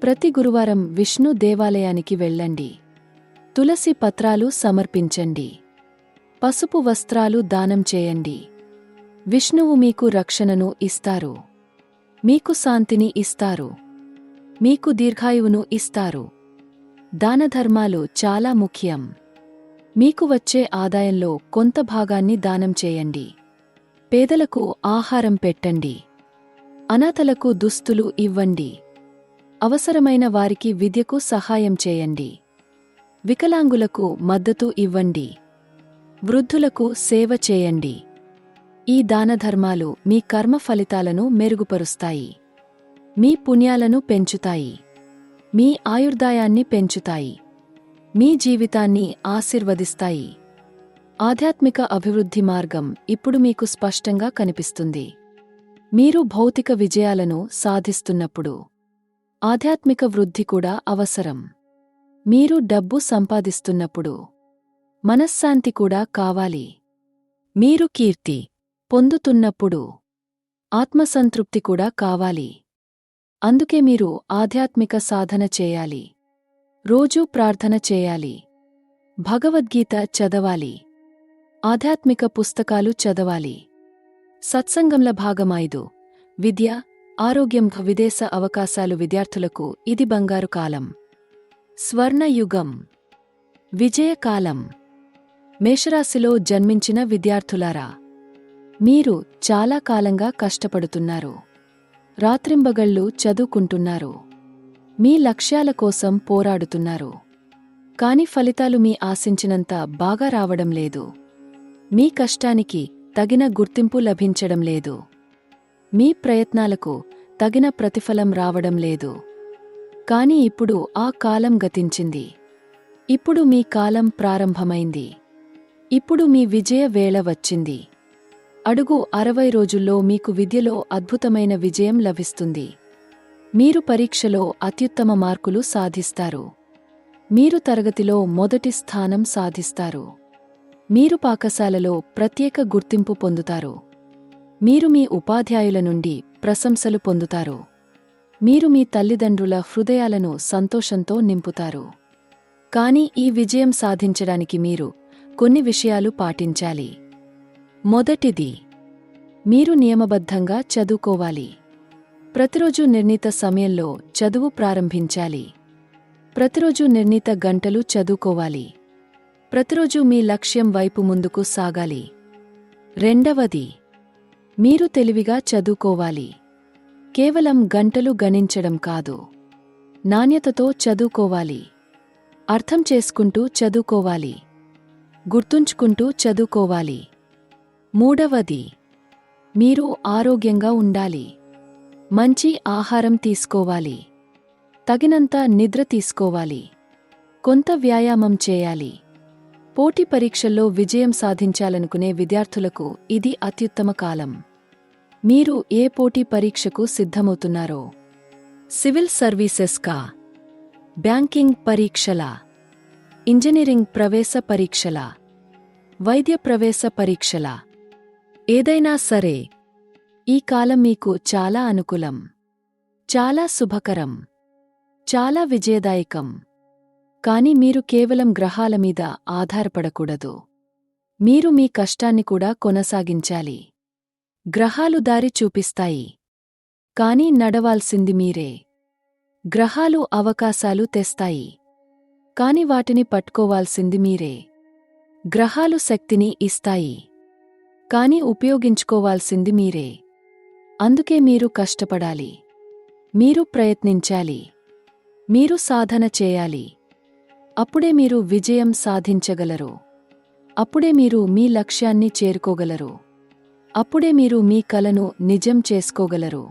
ప్రతి గురువారం విష్ణు దేవాలయానికి వెళ్ళండి. తులసి పత్రాలు సమర్పించండి. పసుపు వస్త్రాలు దానం చేయండి. విష్ణువు మీకు రక్షణను ఇస్తారు. మీకు శాంతిని ఇస్తారు. మీకు దీర్ఘాయువును ఇస్తారు. దానధర్మాలు చాలా ముఖ్యం. మీకు వచ్చే ఆదాయంలో కొంత భాగాన్ని దానం చేయండి. పేదలకు ఆహారం పెట్టండి. అనాథలకు దుస్తులు ఇవ్వండి. అవసరమైన వారికి విద్యకు సహాయం చేయండి. వికలాంగులకు మద్దతు ఇవ్వండి. వృద్ధులకు సేవ చేయండి. ఈ దానధర్మాలు మీ కర్మ ఫలితాలను మెరుగుపరుస్తాయి. మీ పుణ్యాలను పెంచుతాయి. మీ ఆయుర్దాయాన్ని పెంచుతాయి. మీ జీవితాన్ని ఆశీర్వదిస్తాయి. ఆధ్యాత్మిక అభివృద్ధి మార్గం ఇప్పుడు మీకు స్పష్టంగా కనిపిస్తుంది. మీరు భౌతిక విజయాలను సాధిస్తున్నప్పుడు ఆధ్యాత్మిక వృద్ధి కూడా అవసరం. మీరు డబ్బు సంపాదిస్తున్నప్పుడు మనశ్శాంతి కూడా కావాలి. మీరు కీర్తి పొందుతున్నప్పుడు ఆత్మసంతృప్తి కూడా కావాలి. అందుకే మీరు ఆధ్యాత్మిక సాధన చేయాలి. రోజూ ప్రార్థన చేయాలి. భగవద్గీత చదవాలి. ఆధ్యాత్మిక పుస్తకాలు చదవాలి. సత్సంగంల భాగం 5. విద్య, ఆరోగ్యం, విదేశ అవకాశాలు. విద్యార్థులకు ఇది బంగారు కాలం. స్వర్ణయుగం. విజయకాలం. మేషరాశిలో జన్మించిన విద్యార్థులారా, మీరు చాలా కాలంగా కష్టపడుతున్నారు. రాత్రింబగళ్ళు చదువుకుంటున్నారు. మీ లక్ష్యాల కోసం పోరాడుతున్నారు. కాని ఫలితాలు మీ ఆశించినంత బాగా రావడం లేదు. మీ కష్టానికి తగిన గుర్తింపు లభించడం లేదు. మీ ప్రయత్నాలకు తగిన ప్రతిఫలం రావడం లేదు. కాని ఇప్పుడు ఆ కాలం గతించింది. ఇప్పుడు మీ కాలం ప్రారంభమైంది. ఇప్పుడు మీ విజయ వేళ వచ్చింది. అడుగు 60 రోజుల్లో మీకు విద్యలో అద్భుతమైన విజయం లభిస్తుంది. మీరు పరీక్షలో అత్యుత్తమ మార్కులు సాధిస్తారు. మీరు తరగతిలో మొదటి స్థానం సాధిస్తారు. మీరు పాఠశాలలో ప్రత్యేక గుర్తింపు పొందుతారు. మీరు మీ ఉపాధ్యాయుల నుండి ప్రశంసలు పొందుతారు. మీరు మీ తల్లిదండ్రుల హృదయాలను సంతోషంతో నింపుతారు. కాని ఈ విజయం సాధించడానికి మీరు కొన్ని విషయాలు పాటించాలి. మొదటిది, మీరు నియమబద్ధంగా చదువుకోవాలి. ప్రతిరోజు నిర్ణీత సమయంలో చదువు ప్రారంభించాలి. ప్రతిరోజు నిర్ణీత గంటలు చదువుకోవాలి. ప్రతిరోజు మీ లక్ష్యం వైపు ముందుకు సాగాలి. రెండవది, మీరు తెలివిగా చదువుకోవాలి. కేవలం గంటలు గణించడం కాదు, నాణ్యతతో చదువుకోవాలి. అర్థం చేసుకుంటూ చదువుకోవాలి. గుర్తుంచుకుంటూ చదువుకోవాలి. మూడవది, మీరు ఆరోగ్యంగా ఉండాలి. మంచి ఆహారం తీసుకోవాలి. తగినంత నిద్ర తీసుకోవాలి. కొంత వ్యాయామం చేయాలి. పోటీ పరీక్షల్లో విజయం సాధించాలనుకునే విద్యార్థులకు ఇది అత్యుత్తమ కాలం. మీరు ఏ పోటీ పరీక్షకు సిద్ధమవుతున్నారో, సివిల్ సర్వీసెస్కా, బ్యాంకింగ్ పరీక్షలా, ఇంజనీరింగ్ ప్రవేశ పరీక్షలా, వైద్య ప్రవేశ పరీక్షలా, ఏదైనా సరే, ఈ కాలం మీకు చాలా అనుకూలం, చాలా శుభకరం, చాలా విజయదాయకం. కాని మీరు కేవలం గ్రహాల మీద ఆధారపడకూడదు. మీరు మీ కష్టాన్ని కూడా కొనసాగించాలి. గ్రహాలు దారి చూపిస్తాయి, కాని నడవాల్సింది మీరే. గ్రహాలు అవకాశాలు తెస్తాయి, కాని వాటిని పట్టుకోవాల్సింది మీరే. గ్రహాలు శక్తిని ఇస్తాయి, కాని ఉపయోగించుకోవాల్సింది మీరే. అందుకే మీరు కష్టపడాలి. మీరు ప్రయత్నించాలి. మీరు సాధన చేయాలి. అప్పుడే మీరు విజయం సాధించగలరు. అప్పుడే మీరు మీ లక్ష్యాన్ని చేరుకోగలరు. అప్పుడే మీరు మీ కలను నిజం చేసుకోగలరు.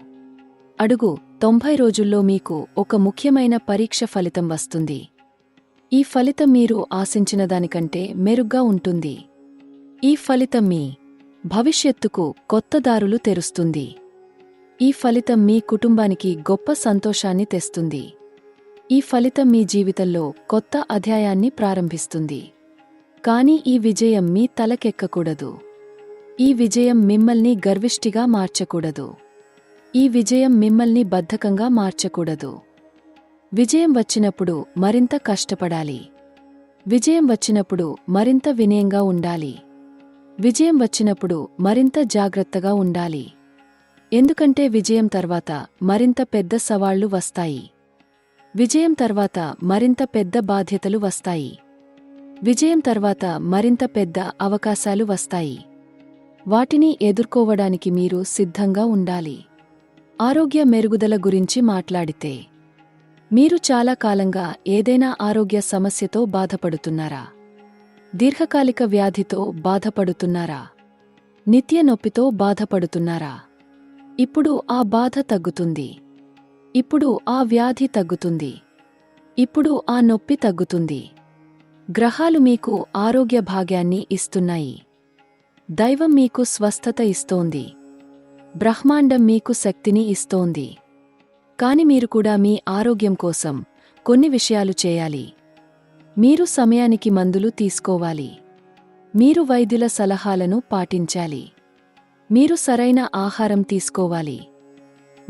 అడుగు 90 రోజుల్లో మీకు ఒక ముఖ్యమైన పరీక్ష ఫలితం వస్తుంది. ఈ ఫలితం మీరు ఆశించిన దానికంటే మెరుగ్గా ఉంటుంది. ఈ ఫలితం మీ భవిష్యత్తుకు కొత్త దారులు తెరుస్తుంది. ఈ ఫలితం మీ కుటుంబానికి గొప్ప సంతోషాన్ని తెస్తుంది. ఈ ఫలితం మీ జీవితంలో కొత్త అధ్యాయాన్ని ప్రారంభిస్తుంది. కాని ఈ విజయం మీ తలకెక్కకూడదు. ఈ విజయం మిమ్మల్ని గర్విష్టిగా మార్చకూడదు. ఈ విజయం మిమ్మల్ని బద్ధకంగా మార్చకూడదు. విజయం వచ్చినప్పుడు మరింత కష్టపడాలి. విజయం వచ్చినప్పుడు మరింత వినయంగా ఉండాలి. విజయం వచ్చినప్పుడు మరింత జాగ్రత్తగా ఉండాలి. ఎందుకంటే విజయం తర్వాత మరింత పెద్ద సవాళ్లు వస్తాయి. విజయం తర్వాత మరింత పెద్ద బాధ్యతలు వస్తాయి. విజయం తర్వాత మరింత పెద్ద అవకాశాలు వస్తాయి. వాటిని ఎదుర్కోవడానికి మీరు సిద్ధంగా ఉండాలి. ఆరోగ్య మెరుగుదల గురించి మాట్లాడితే, మీరు చాలా కాలంగా ఏదైనా ఆరోగ్య సమస్యతో బాధపడుతున్నారా? దీర్ఘకాలిక వ్యాధితో బాధపడుతున్నారా? నిత్య నొప్పితో బాధపడుతున్నారా? ఇప్పుడు ఆ బాధ తగ్గుతుంది. ఇప్పుడు ఆ వ్యాధి తగ్గుతుంది. ఇప్పుడు ఆ నొప్పి తగ్గుతుంది. గ్రహాలు మీకు ఆరోగ్య భాగ్యాన్ని ఇస్తున్నాయి. దైవం మీకు స్వస్థత ఇస్తోంది. బ్రహ్మాండం మీకు శక్తిని ఇస్తోంది. కాని మీరు కూడా మీ ఆరోగ్యం కోసం కొన్ని విషయాలు చేయాలి. మీరు సమయానికి మందులు తీసుకోవాలి. మీరు వైద్యుల సలహాలను పాటించాలి. మీరు సరైన ఆహారం తీసుకోవాలి.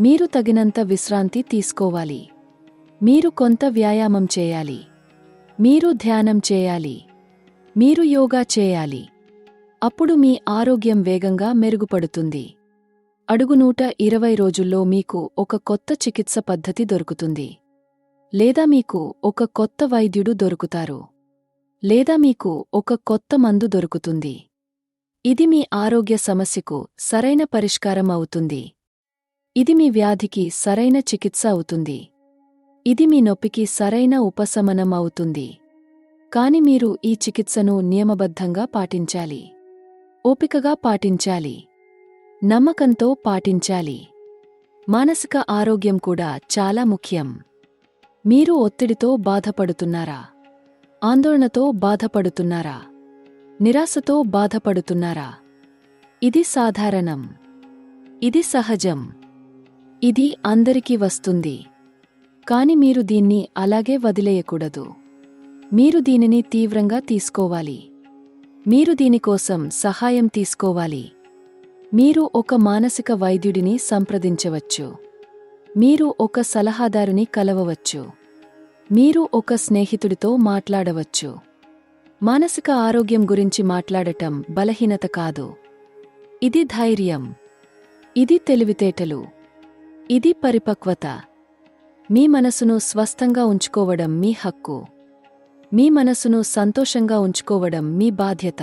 మీరు తగినంత విశ్రాంతి తీసుకోవాలి. మీరు కొంత వ్యాయామం చేయాలి. మీరు ధ్యానం చేయాలి. మీరు యోగా చేయాలి. అప్పుడు మీ ఆరోగ్యం వేగంగా మెరుగుపడుతుంది. అడుగు 120 రోజుల్లో మీకు ఒక కొత్త చికిత్స పద్ధతి దొరుకుతుంది. లేదా మీకు ఒక కొత్త వైద్యుడు దొరుకుతారు. లేదా మీకు ఒక కొత్త మందు దొరుకుతుంది. ఇది మీ ఆరోగ్య సమస్యకు సరైన పరిష్కారం అవుతుంది. ఇది మీ వ్యాధికి సరైన చికిత్స అవుతుంది. ఇది మీ నొప్పికి సరైన ఉపశమనం అవుతుంది. కాని మీరు ఈ చికిత్సను నియమబద్ధంగా పాటించాలి. ఓపికగా పాటించాలి. నమ్మకంతో పాటించాలి. మానసిక ఆరోగ్యం కూడా చాలా ముఖ్యం. మీరు ఒత్తిడితో బాధపడుతున్నారా? ఆందోళనతో బాధపడుతున్నారా? నిరాశతో బాధపడుతున్నారా? ఇది సాధారణం. ఇది సహజం. ఇది అందరికీ వస్తుంది. కాని మీరు దీన్ని అలాగే వదిలేయకూడదు. మీరు దీనిని తీవ్రంగా తీసుకోవాలి. మీరు దీనికోసం సహాయం తీసుకోవాలి. మీరు ఒక మానసిక వైద్యుడిని సంప్రదించవచ్చు. మీరు ఒక సలహాదారుని కలవవచ్చు. మీరు ఒక స్నేహితుడితో మాట్లాడవచ్చు. మానసిక ఆరోగ్యం గురించి మాట్లాడటం బలహీనత కాదు. ఇది ధైర్యం. ఇది తెలివితేటలు. ఇది పరిపక్వత. మీ మనసును స్వస్థంగా ఉంచుకోవడం మీ హక్కు. మీ మనసును సంతోషంగా ఉంచుకోవడం మీ బాధ్యత.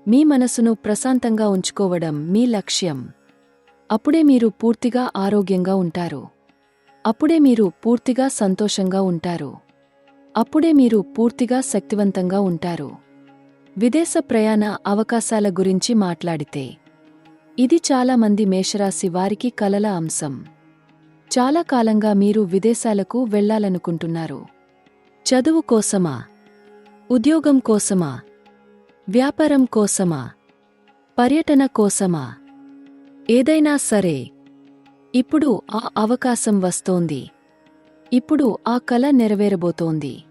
మీ మనసును ప్రశాంతంగా ఉంచుకోవడం మీ లక్ష్యం. అప్పుడే మీరు పూర్తిగా ఆరోగ్యంగా ఉంటారు. అప్పుడే మీరు పూర్తిగా సంతోషంగా ఉంటారు. అప్పుడే మీరు పూర్తిగా శక్తివంతంగా ఉంటారు. విదేశ ప్రయాణ అవకాశాల గురించి మాట్లాడితే ఇది చాలా మంది మేషరాశి వారికి కలల అంశం. చాలా కాలంగా మీరు విదేశాలకు వెళ్లాలనుకుంటున్నారు. చదువు కోసమా? ఉద్యోగం కోసమా? వ్యాపారం కోసమా? పర్యటన కోసమా? ఏదైనా సరే, ఇప్పుడు ఆ అవకాశం వస్తోంది. ఇప్పుడు ఆ కల నెరవేరబోతోంది.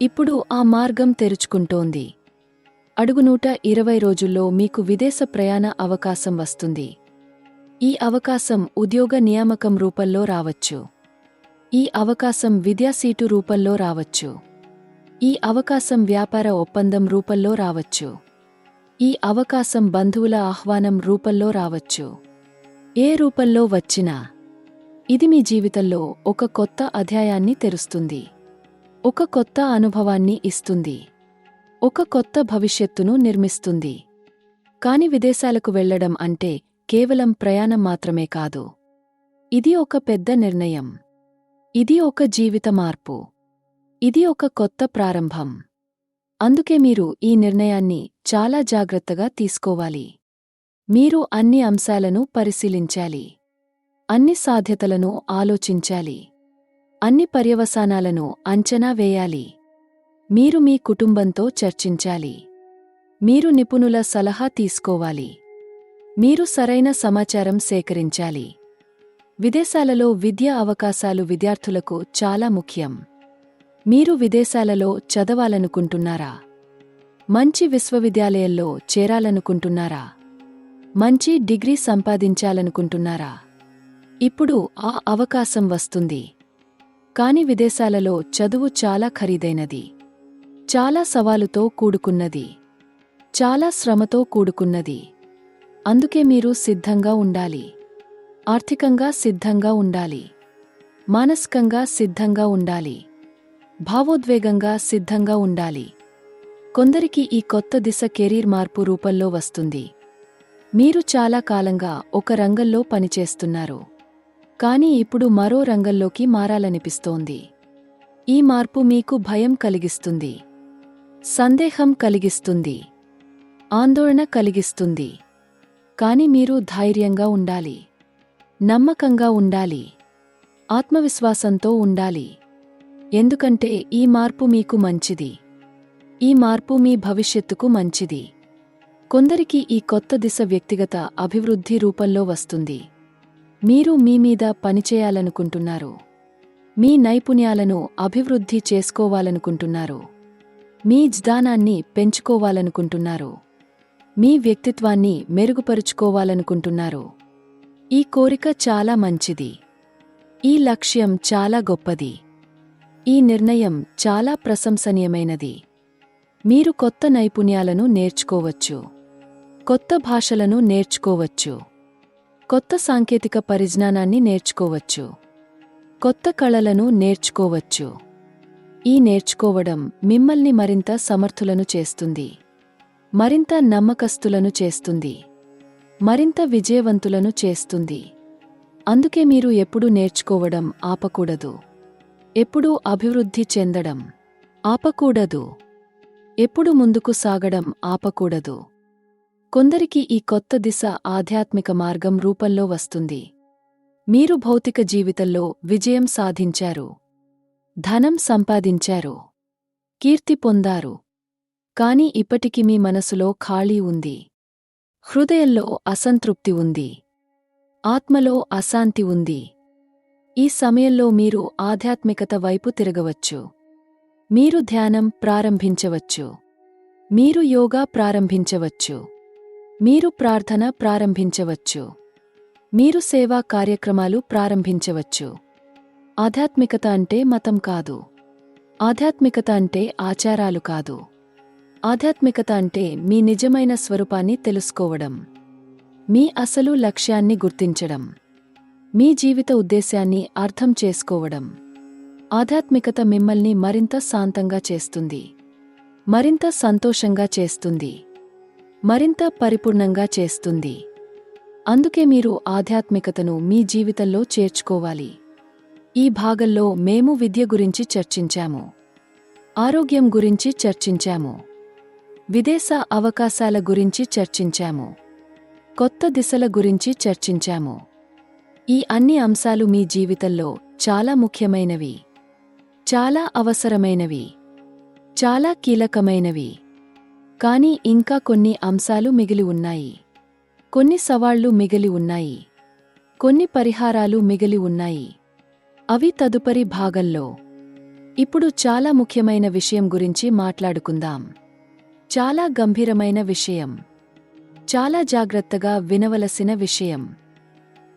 ఇప్పుడు ఆ మార్గం తెరుచుకుంటోంది. అడుగు 120 రోజుల్లో మీకు విదేశ ప్రయాణ అవకాశం వస్తుంది. ఈ అవకాశం ఉద్యోగ నియామకం రూపంలో రావచ్చు. ఈ అవకాశం విద్యా సీటు రూపంలో రావచ్చు. ఈ అవకాశం వ్యాపార ఒప్పందం రూపంలో రావచ్చు. ఈ అవకాశం బంధువుల ఆహ్వానం రూపంలో రావచ్చు. ఏ రూపంలో వచ్చినా ఇది మీ జీవితంలో ఒక కొత్త అధ్యాయాన్ని తెరుస్తుంది. ఒక కొత్త అనుభవాన్ని ఇస్తుంది. ఒక కొత్త భవిష్యత్తును నిర్మిస్తుంది. కాని విదేశాలకు వెళ్లడం అంటే కేవలం ప్రయాణం మాత్రమే కాదు. ఇది ఒక పెద్ద నిర్ణయం. ఇది ఒక జీవిత మార్పు. ఇది ఒక కొత్త ప్రారంభం. అందుకే మీరు ఈ నిర్ణయాన్ని చాలా జాగ్రత్తగా తీసుకోవాలి. మీరు అన్ని అంశాలను పరిశీలించాలి. అన్ని సాధ్యతలను ఆలోచించాలి. అన్ని పర్యవసానాలను అంచనా వేయాలి. మీరు మీ కుటుంబంతో చర్చించాలి. మీరు నిపుణుల సలహా తీసుకోవాలి. మీరు సరైన సమాచారం సేకరించాలి. విదేశాలలో విద్యా అవకాశాలు విద్యార్థులకు చాలా ముఖ్యం. మీరు విదేశాలలో చదవాలనుకుంటున్నారా? మంచి విశ్వవిద్యాలయంలో చేరాలనుకుంటున్నారా? మంచి డిగ్రీ సంపాదించాలనుకుంటున్నారా? ఇప్పుడు ఆ అవకాశం వస్తుంది. కాని విదేశాలలో చదువు చాలా ఖరీదైనది. చాలా సవాలుతో కూడుకున్నది. చాలా శ్రమతో కూడుకున్నది. అందుకే మీరు సిద్ధంగా ఉండాలి. ఆర్థికంగా సిద్ధంగా ఉండాలి. మానసికంగా సిద్ధంగా ఉండాలి. భావోద్వేగంగా సిద్ధంగా ఉండాలి. కొందరికి ఈ కొత్త దిశ కెరీర్ మార్పు రూపంలో వస్తుంది. మీరు చాలా కాలంగా ఒక రంగంలో పనిచేస్తున్నారు. కాని ఇప్పుడు మరో రంగంలోకి మారాలనిపిస్తోంది. ఈ మార్పు మీకు భయం కలిగిస్తుంది. సందేహం కలిగిస్తుంది. ఆందోళన కలిగిస్తుంది. కాని మీరు ధైర్యంగా ఉండాలి. నమ్మకంగా ఉండాలి. ఆత్మవిశ్వాసంతో ఉండాలి. ఎందుకంటే ఈ మార్పు మీకు మంచిది. ఈ మార్పు మీ భవిష్యత్తుకు మంచిది. కొందరికి ఈ కొత్త దిశ వ్యక్తిగత అభివృద్ధి రూపంలో వస్తుంది. మీరు మీ మీద పనిచేయాలనుకుంటున్నారు. మీ నైపుణ్యాలను అభివృద్ధి చేసుకోవాలనుకుంటున్నారు. మీ జ్ఞానాన్ని పెంచుకోవాలనుకుంటున్నారు. మీ వ్యక్తిత్వాన్ని మెరుగుపరుచుకోవాలనుకుంటున్నారు. ఈ కోరిక చాలా మంచిది. ఈ లక్ష్యం చాలా గొప్పది. ఈ నిర్ణయం చాలా ప్రశంసనీయమైనది. మీరు కొత్త నైపుణ్యాలను నేర్చుకోవచ్చు. కొత్త భాషలను నేర్చుకోవచ్చు. కొత్త సాంకేతిక పరిజ్ఞానాన్ని నేర్చుకోవచ్చు. కొత్త కళలను నేర్చుకోవచ్చు. ఈ నేర్చుకోవడం మిమ్మల్ని మరింత సమర్థులను చేస్తుంది. మరింత నమ్మకస్తులను చేస్తుంది. మరింత విజయవంతులను చేస్తుంది. అందుకే మీరు ఎప్పుడూ నేర్చుకోవడం ఆపకూడదు. ఎప్పుడూ అభివృద్ధి చెందడం ఆపకూడదు. ఎప్పుడు ముందుకు సాగడం ఆపకూడదు. కొందరికి ఈ కొత్త దిశ ఆధ్యాత్మిక మార్గం రూపంలో వస్తుంది. మీరు భౌతిక జీవితంలో విజయం సాధించారు. ధనం సంపాదించారు. కీర్తి పొందారు. కాని ఇప్పటికి మీ మనసులో ఖాళీ ఉంది. హృదయంలో అసంతృప్తి ఉంది. ఆత్మలో అశాంతి ఉంది. ఈ సమయంలో మీరు ఆధ్యాత్మికత వైపు తిరగవచ్చు. మీరు ధ్యానం ప్రారంభించవచ్చు. మీరు యోగా ప్రారంభించవచ్చు. మీరు ప్రార్థన ప్రారంభించవచ్చు. మీరు సేవా కార్యక్రమాలు ప్రారంభించవచ్చు. ఆధ్యాత్మికత అంటే మతం కాదు. ఆధ్యాత్మికత అంటే ఆచారాలు కాదు. ఆధ్యాత్మికత అంటే మీ నిజమైన స్వరూపాన్ని తెలుసుకోవడం. మీ అసలు లక్ష్యాన్ని గుర్తించడం. మీ జీవిత ఉద్దేశ్యాన్ని అర్థం చేసుకోవడం. ఆధ్యాత్మికత మిమ్మల్ని మరింత శాంతంగా చేస్తుంది. మరింత సంతోషంగా చేస్తుంది. మరింత పరిపూర్ణంగా చేస్తుంది. అందుకే మీరు ఆధ్యాత్మికతను మీ జీవితంలో చేర్చుకోవాలి. ఈ భాగంలో మేము విద్య గురించి చర్చించాము. ఆరోగ్యం గురించి చర్చించాము. విదేశ అవకాశాల గురించి చర్చించాము. కొత్త దిశల గురించి చర్చించాము. ఈ అన్ని అంశాలు మీ జీవితంలో చాలా ముఖ్యమైనవి. చాలా అవసరమైనవి. చాలా కీలకమైనవి. కానీ ఇంకా కొన్ని అంశాలు మిగిలి ఉన్నాయి. కొన్ని సవాళ్లు మిగిలి ఉన్నాయి. కొన్ని పరిహారాలు మిగిలి ఉన్నాయి. అవి తదుపరి భాగంలో. ఇప్పుడు చాలా ముఖ్యమైన విషయం గురించి మాట్లాడుకుందాం. చాలా గంభీరమైన విషయం. చాలా జాగ్రత్తగా వినవలసిన విషయం.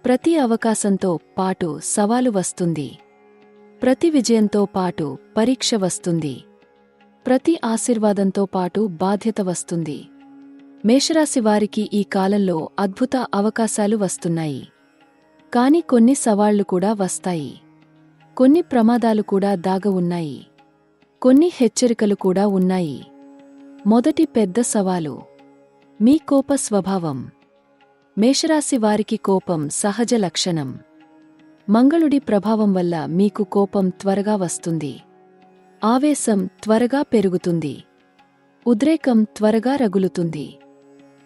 ప్రతి అవకాశంతో పాటు సవాలు వస్తుంది. ప్రతి విజయంతో పాటు పరీక్ష వస్తుంది. ప్రతి ఆశీర్వాదంతో పాటు బాధ్యత వస్తుంది. మేషరాశి వారికి ఈ కాలంలో అద్భుత అవకాశాలు వస్తున్నాయి. కాని కొన్ని సవాళ్లు కూడా వస్తాయి. కొన్ని ప్రమాదాలు కూడా దాగి ఉన్నాయి. కొన్ని హెచ్చరికలు కూడా ఉన్నాయి. మొదటి పెద్ద సవాలు మీ కోప స్వభావం. మేషరాశి వారికి కోపం సహజ లక్షణం. మంగళుడి ప్రభావం వల్ల మీకు కోపం త్వరగా వస్తుంది. ఆవేశం త్వరగా పెరుగుతుంది. ఉద్రేకం త్వరగా రగులుతుంది.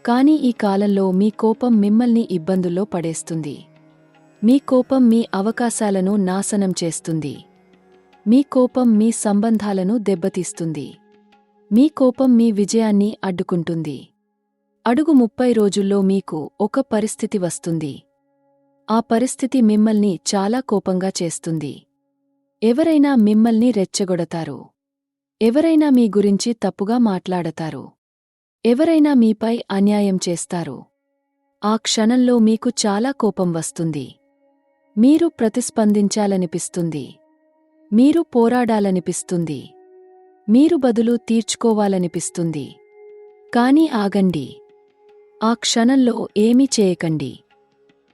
కాని ఈ కాలంలో మీ కోపం మిమ్మల్ని ఇబ్బందుల్లో పడేస్తుంది. మీ కోపం మీ అవకాశాలను నాశనం చేస్తుంది. మీ కోపం మీ సంబంధాలను దెబ్బతీస్తుంది. మీ కోపం మీ విజయాన్ని అడ్డుకుంటుంది. అడుగు 30 రోజుల్లో మీకు ఒక పరిస్థితి వస్తుంది. ఆ పరిస్థితి మిమ్మల్ని చాలా కోపంగా చేస్తుంది. ఎవరైనా మిమ్మల్ని రెచ్చగొడతారు. ఎవరైనా మీ గురించి తప్పుగా మాట్లాడతారు. ఎవరైనా మీపై అన్యాయం చేస్తారు. ఆ క్షణంలో మీకు చాలా కోపం వస్తుంది. మీరు ప్రతిస్పందించాలనిపిస్తుంది. మీరు పోరాడాలనిపిస్తుంది. మీరు బదులు తీర్చుకోవాలనిపిస్తుంది. కాని ఆగండి. ఆ క్షణంలో ఏమీ చేయకండి.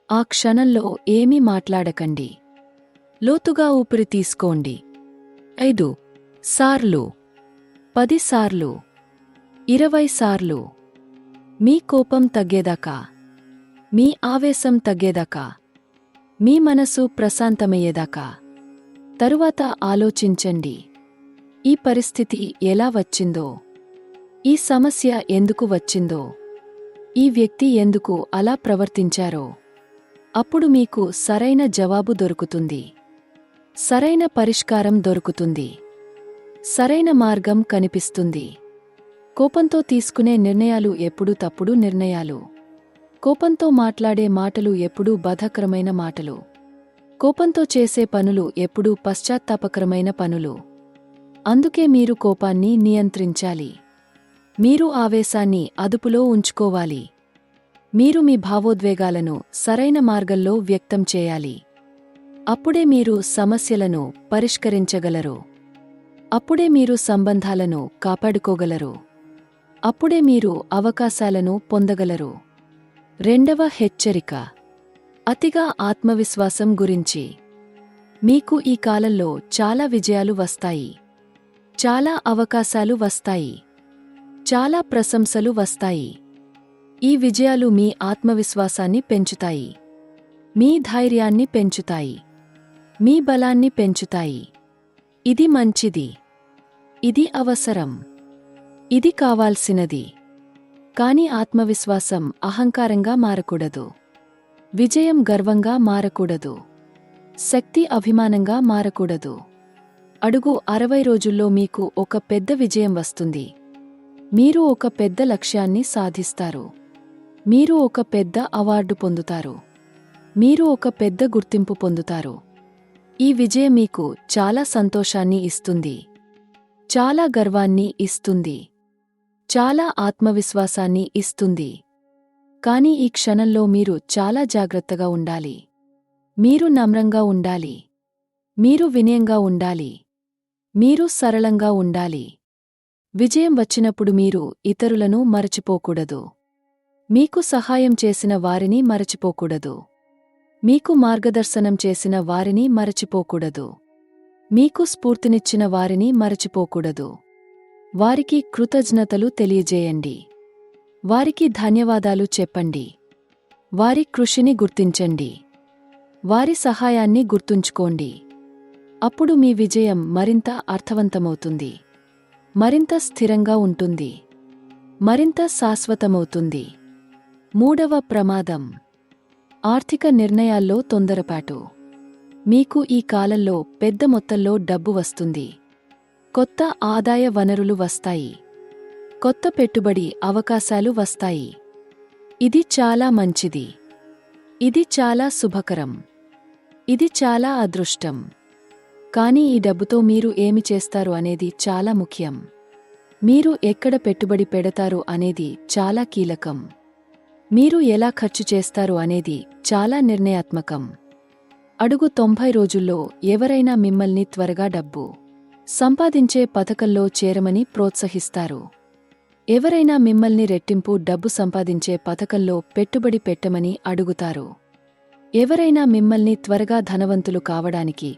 ఆ క్షణంలో ఏమీ మాట్లాడకండి. లోతుగా ఊపిరి తీసుకోండి. 5 సార్లు, 10 సార్లు, 20 సార్లు. మీ కోపం తగ్గేదాకా, మీ ఆవేశం తగ్గేదాకా, మీ మనసు ప్రశాంతమయ్యేదాకా. తరువాత ఆలోచించండి. ఈ పరిస్థితి ఎలా వచ్చిందో, ఈ సమస్య ఎందుకు వచ్చిందో, ఈ వ్యక్తి ఎందుకు అలా ప్రవర్తించారో. అప్పుడు మీకు సరైన జవాబు దొరుకుతుంది. సరైన పరిష్కారం దొరుకుతుంది. సరైన మార్గం కనిపిస్తుంది. కోపంతో తీసుకునే నిర్ణయాలు ఎప్పుడూ తప్పుడు నిర్ణయాలు. కోపంతో మాట్లాడే మాటలు ఎప్పుడూ బాధాకరమైన మాటలు. కోపంతో చేసే పనులు ఎప్పుడూ పశ్చాత్తాపకరమైన పనులు. అందుకే మీరు కోపాన్ని నియంత్రించాలి. మీరు ఆవేశాన్ని అదుపులో ఉంచుకోవాలి. మీరు మీ భావోద్వేగాలను సరైన మార్గంలో వ్యక్తం చేయాలి. అప్పుడే మీరు సమస్యలను పరిష్కరించగలరు. అప్పుడే మీరు సంబంధాలను కాపాడుకోగలరు. అప్పుడే మీరు అవకాశాలను పొందగలరు. రెండవ హెచ్చరిక: అతిగా ఆత్మవిశ్వాసం గురించి. మీకు ఈ కాలంలో చాలా విజయాలు వస్తాయి. చాలా అవకాశాలు వస్తాయి. చాలా ప్రశంసలు వస్తాయి. ఈ విజయాలు మీ ఆత్మవిశ్వాసాన్ని పెంచుతాయి. మీ ధైర్యాన్ని పెంచుతాయి. మీ బలాన్ని పెంచుతాయి. ఇది మంచిది. ఇది అవసరం. ఇది కావాల్సినది. కాని ఆత్మవిశ్వాసం అహంకారంగా మారకూడదు. విజయం గర్వంగా మారకూడదు. శక్తి అభిమానంగా మారకూడదు. అడుగు 60 రోజుల్లో మీకు ఒక పెద్ద విజయం వస్తుంది. మీరు ఒక పెద్ద లక్ష్యాన్ని సాధిస్తారు. మీరు ఒక పెద్ద అవార్డు పొందుతారు. మీరు ఒక పెద్ద గుర్తింపు పొందుతారు. ఈ విజయం మీకు చాలా సంతోషాన్ని ఇస్తుంది. చాలా గర్వాన్ని ఇస్తుంది. చాలా ఆత్మవిశ్వాసాన్ని ఇస్తుంది. కానీ ఈ క్షణంలో మీరు చాలా జాగ్రత్తగా ఉండాలి. మీరు నమ్రంగా ఉండాలి. మీరు వినయంగా ఉండాలి. మీరు సరళంగా ఉండాలి. విజయం వచ్చినప్పుడు మీరు ఇతరులను మరచిపోకూడదు. మీకు సహాయం చేసిన వారిని మరచిపోకూడదు. మీకు మార్గదర్శనం చేసిన వారిని మరచిపోకూడదు. మీకు స్ఫూర్తినిచ్చిన వారిని మరచిపోకూడదు. వారికి కృతజ్ఞతలు తెలియజేయండి. వారికి ధన్యవాదాలు చెప్పండి. వారి కృషిని గుర్తించండి. వారి సహాయాన్ని గుర్తుంచుకోండి. అప్పుడు మీ విజయం మరింత అర్థవంతమవుతుంది. మరింత స్థిరంగా ఉంటుంది. మరింత శాశ్వతమవుతుంది. మూడవ ప్రమాదం: ఆర్థిక నిర్ణయాల్లో తొందరపాటు. మీకు ఈ కాలంలో పెద్ద మొత్తంలో డబ్బు వస్తుంది. కొత్త ఆదాయ వనరులు వస్తాయి. కొత్త పెట్టుబడి అవకాశాలు వస్తాయి. ఇది చాలా మంచిది. ఇది చాలా శుభకరం. ఇది చాలా అదృష్టం. కానీ ఈ డబ్బుతో మీరు ఏమి చేస్తారు అనేది చాలా ముఖ్యం. మీరు ఎక్కడ పెట్టుబడి పెడతారు అనేది చాలా కీలకం. మీరు ఎలా ఖర్చు చేస్తారు అనేది చాలా నిర్ణయాత్మకం. అడుగు 90 రోజుల్లో ఎవరైనా మిమ్మల్ని త్వరగా డబ్బు సంపాదించే పథకంలో చేరమని ప్రోత్సహిస్తారు. ఎవరైనా మిమ్మల్ని రెట్టింపు డబ్బు సంపాదించే పథకంలో పెట్టుబడి పెట్టమని అడుగుతారు. ఎవరైనా మిమ్మల్ని త్వరగా ధనవంతులు కావడానికి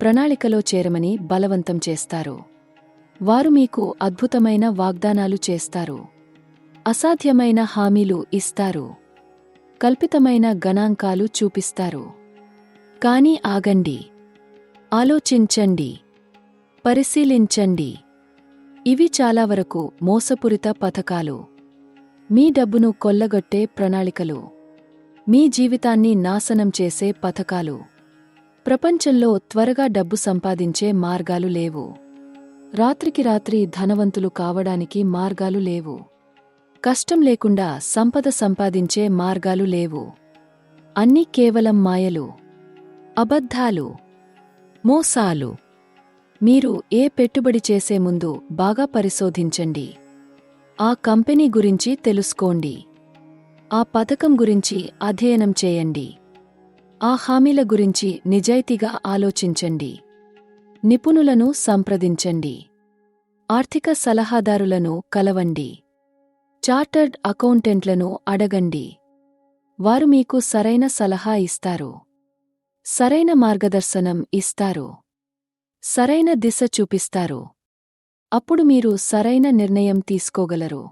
ప్రణాళికలో చేరమని బలవంతం చేస్తారు. వారు మీకు అద్భుతమైన వాగ్దానాలు చేస్తారు. అసాధ్యమైన హామీలు ఇస్తారు. కల్పితమైన గణాంకాలు చూపిస్తారు. కానీ ఆగండి. ఆలోచించండి. పరిశీలించండి. ఇవి చాలా వరకు మోసపూరిత పథకాలు. మీ డబ్బును కొల్లగొట్టే ప్రణాళికలు. మీ జీవితాన్ని నాశనం చేసే పథకాలు. ప్రపంచంలో త్వరగా డబ్బు సంపాదించే మార్గాలు లేవు. రాత్రికి రాత్రి ధనవంతులు కావడానికి మార్గాలు లేవు. కష్టం లేకుండా సంపద సంపాదించే మార్గాలు లేవు. అన్నీ కేవలం మాయలు, అబద్ధాలు, మోసాలు. మీరు ఏ పెట్టుబడి చేసే ముందు బాగా పరిశోధించండి. ఆ కంపెనీ గురించి తెలుసుకోండి. ఆ పథకం గురించి అధ్యయనం చేయండి. ఆ హామీల గురించి నిజాయితీగా ఆలోచించండి. నిపుణులను సంప్రదించండి. ఆర్థిక సలహాదారులను కలవండి. చార్టర్డ్ అకౌంటెంట్లను అడగండి. వారు మీకు సరైన సలహా ఇస్తారు. సరైన మార్గదర్శనం ఇస్తారు. సరైన దిశ చూపిస్తారు. అప్పుడు మీరు సరైన నిర్ణయం తీసుకోగలరు.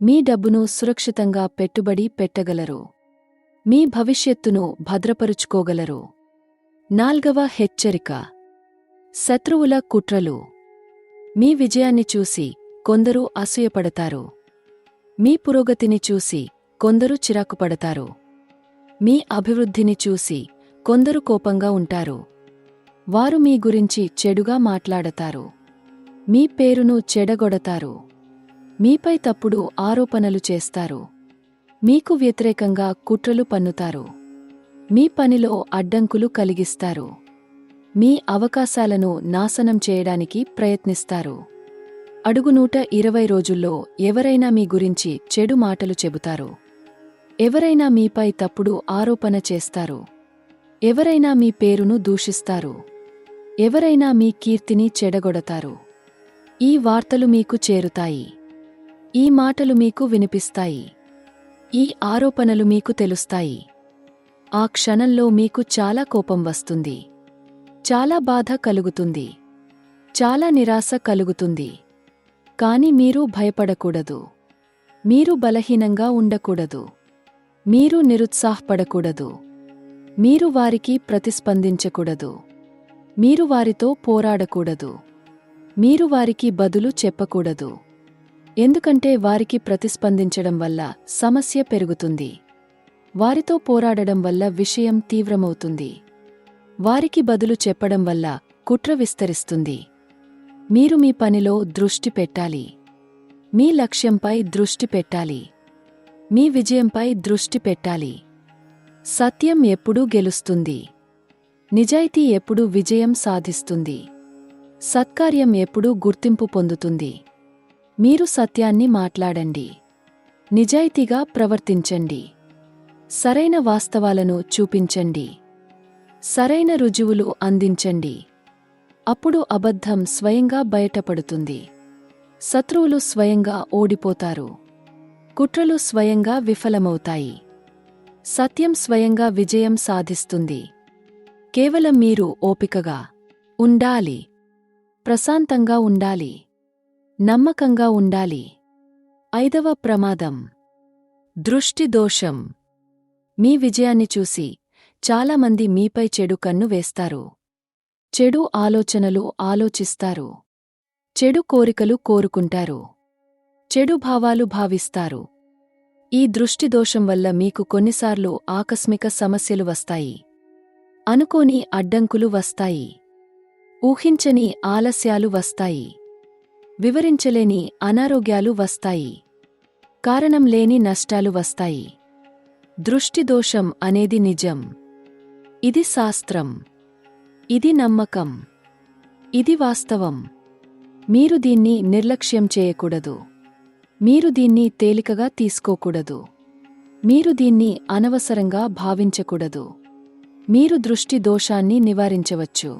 మీ డబ్బును సురక్షితంగా పెట్టుబడి పెట్టగలరు. మీ భవిష్యత్తును భద్రపరుచుకోగలరు. నాల్గవ హెచ్చరిక: శత్రువుల కుట్రలు. మీ విజయాన్ని చూసి కొందరు అసూయపడతారు. మీ పురోగతిని చూసి కొందరు చిరాకుపడతారు. మీ అభివృద్ధిని చూసి కొందరు కోపంగా ఉంటారు. వారు మీ గురించి చెడుగా మాట్లాడతారు. మీ పేరును చెడగొడతారు. మీపై తప్పుడు ఆరోపణలు చేస్తారు. మీకు వ్యతిరేకంగా కుట్రలు పన్నుతారు. మీ పనిలో అడ్డంకులు కలిగిస్తారు. మీ అవకాశాలను నాశనం చేయడానికి ప్రయత్నిస్తారు. అడుగు 120 రోజుల్లో ఎవరైనా మీ గురించి చెడు మాటలు చెబుతారు. ఎవరైనా మీపై తప్పుడు ఆరోపణ చేస్తారు. ఎవరైనా మీ పేరును దూషిస్తారు. ఎవరైనా మీ కీర్తిని చెడగొడతారు. ఈ వార్తలు మీకు చేరుతాయి. ఈ మాటలు మీకు వినిపిస్తాయి. ఈ ఆరోపణలు మీకు తెలుస్తాయి. ఆ క్షణంలో మీకు చాలా కోపం వస్తుంది. చాలా బాధ కలుగుతుంది. చాలా నిరాశ కలుగుతుంది. కాని మీరు భయపడకూడదు. మీరు బలహీనంగా ఉండకూడదు. మీరు నిరుత్సాహపడకూడదు. మీరు వారికి ప్రతిస్పందించకూడదు. మీరు వారితో పోరాడకూడదు. మీరు వారికి బదులు చెప్పకూడదు. ఎందుకంటే వారికి ప్రతిస్పందించడం వల్ల సమస్య పెరుగుతుంది. వారితో పోరాడడం వల్ల విషయం తీవ్రమవుతుంది. వారికి బదులు చెప్పడం వల్ల కుట్ర విస్తరిస్తుంది. మీరు మీ పనిలో దృష్టి పెట్టాలి. మీ లక్ష్యంపై దృష్టి పెట్టాలి. మీ విజయంపై దృష్టి పెట్టాలి. సత్యం ఎప్పుడూ గెలుస్తుంది. నిజాయితీ ఎప్పుడూ విజయం సాధిస్తుంది. సత్కార్యం ఎప్పుడూ గుర్తింపు పొందుతుంది. మీరు సత్యాన్ని మాట్లాడండి. నిజాయితీగా ప్రవర్తించండి. సరైన వాస్తవాలను చూపించండి. సరైన రుజువులు అందించండి. అప్పుడు అబద్ధం స్వయంగా బయటపడుతుంది. శత్రువులు స్వయంగా ఓడిపోతారు. కుట్రలు స్వయంగా విఫలమవుతాయి. సత్యం స్వయంగా విజయం సాధిస్తుంది. కేవలం మీరు ఓపికగా ఉండాలి. ప్రశాంతంగా ఉండాలి. నమ్మకంగా ఉండాలి. 5వ ప్రమాదం దృష్టి దోషం. మీ విజయాన్ని చూసి చాలామంది మీపై చెడు కన్ను వేస్తారు. చెడు ఆలోచనలు ఆలోచిస్తారు. చెడు కోరికలు కోరుకుంటారు. చెడు భావాలు భావిస్తారు. ఈ దృష్టిదోషం వల్ల మీకు కొన్నిసార్లు ఆకస్మిక సమస్యలు వస్తాయి. అనుకోని అడ్డంకులు వస్తాయి. ఊహించని ఆలస్యాలు వస్తాయి. వివరించలేని అనారోగ్యాలు వస్తాయి. కారణం లేని నష్టాలు వస్తాయి. దృష్టిదోషం అనేది నిజం. ఇది శాస్త్రం. ఇది నమ్మకం. ఇది వాస్తవం. మీరు దీన్ని నిర్లక్ష్యం చేయకూడదు. మీరు దీన్ని తేలికగా తీసుకోకూడదు. మీరు దీన్ని అనవసరంగా భావించకూడదు. మీరు దృష్టి దోషాన్ని నివారించవచ్చు.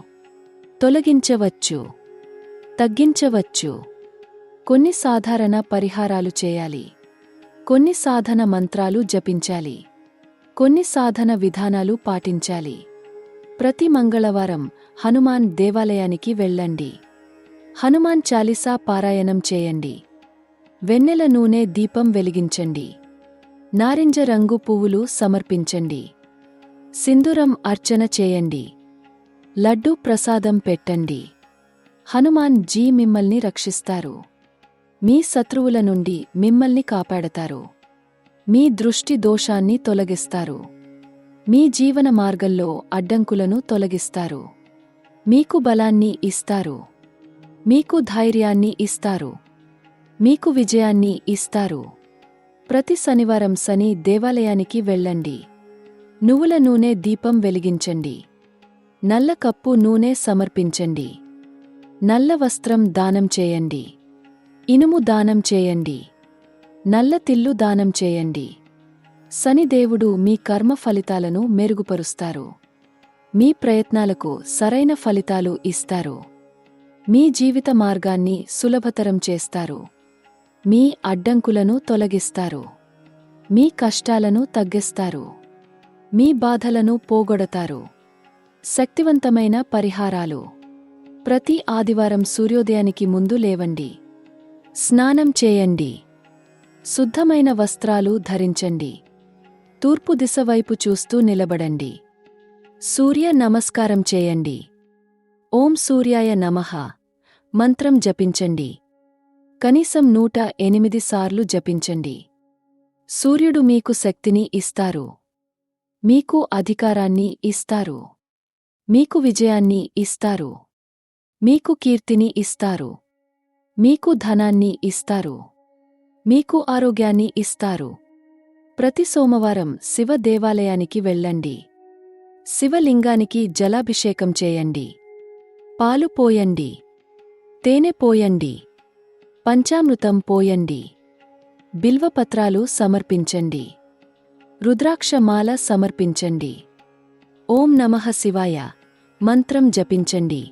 తొలగించవచ్చు. తగ్గించవచ్చు. కొన్ని సాధారణ పరిహారాలు చేయాలి. కొన్ని సాధన మంత్రాలు జపించాలి. కొన్ని సాధన విధానాలు పాటించాలి. ప్రతి మంగళవారం హనుమాన్ దేవాలయానికి వెళ్ళండి. హనుమాన్ చాలీసా పారాయణం చేయండి. వెన్నెల నూనె దీపం వెలిగించండి. నారింజ రంగు పువ్వులు సమర్పించండి. సింధూరం అర్చన చేయండి. లడ్డూ ప్రసాదం పెట్టండి. హనుమాన్ జీ మిమ్మల్ని రక్షిస్తారు. మీ శత్రువుల నుండి మిమ్మల్ని కాపాడతారు. మీ దృష్టి దోషాన్ని తొలగిస్తారు. మీ జీవన మార్గంలో అడ్డంకులను తొలగిస్తారు. మీకు బలాన్ని ఇస్తారు. మీకు ధైర్యాన్ని ఇస్తారు. మీకు విజయాన్ని ఇస్తారు. ప్రతి శనివారం శని దేవాలయానికి వెళ్ళండి. నువ్వుల నూనె దీపం వెలిగించండి. నల్ల కప్పు నూనె సమర్పించండి. నల్ల వస్త్రం దానం చేయండి. ఇనుము దానం చేయండి. నల్ల తిల్లు దానం చేయండి. శనిదేవుడు మీ కర్మ ఫలితాలను మెరుగుపరుస్తారు. మీ ప్రయత్నాలకు సరైన ఫలితాలు ఇస్తారు. మీ జీవిత మార్గాన్ని సులభతరం చేస్తారు. మీ అడ్డంకులను తొలగిస్తారు. మీ కష్టాలను తగ్గిస్తారు. మీ బాధలను పోగొడతారు. శక్తివంతమైన పరిహారాలు. ప్రతి ఆదివారం సూర్యోదయానికి ముందు లేవండి. స్నానం చేయండి. శుద్ధమైన వస్త్రాలు ధరించండి. తూర్పు దిశ వైపు చూస్తూ నిలబడండి. సూర్య నమస్కారం చేయండి. ఓం సూర్యాయ నమః మంత్రం జపించండి. కనీసం 108 సార్లు జపించండి. సూర్యుడు మీకు శక్తిని ఇస్తారు. మీకు అధికారాన్ని ఇస్తారు. మీకు విజయాన్ని ఇస్తారు. మీకు కీర్తిని ఇస్తారు. మీకు ధనాన్ని ఇస్తారు. మీకు ఆరోగ్యాన్ని ఇస్తారు. ప్రతి సోమవారం శివ దేవాలయానికి వెళ్ళండి. శివలింగానికి జలాభిషేకం చేయండి. పాలు పోయండి. తేనె పోయండి. పంచామృతం పోయండి. బిల్వపత్రాలు సమర్పించండి. రుద్రాక్షమాల సమర్పించండి. ఓం నమః శివాయ మంత్రం జపించండి.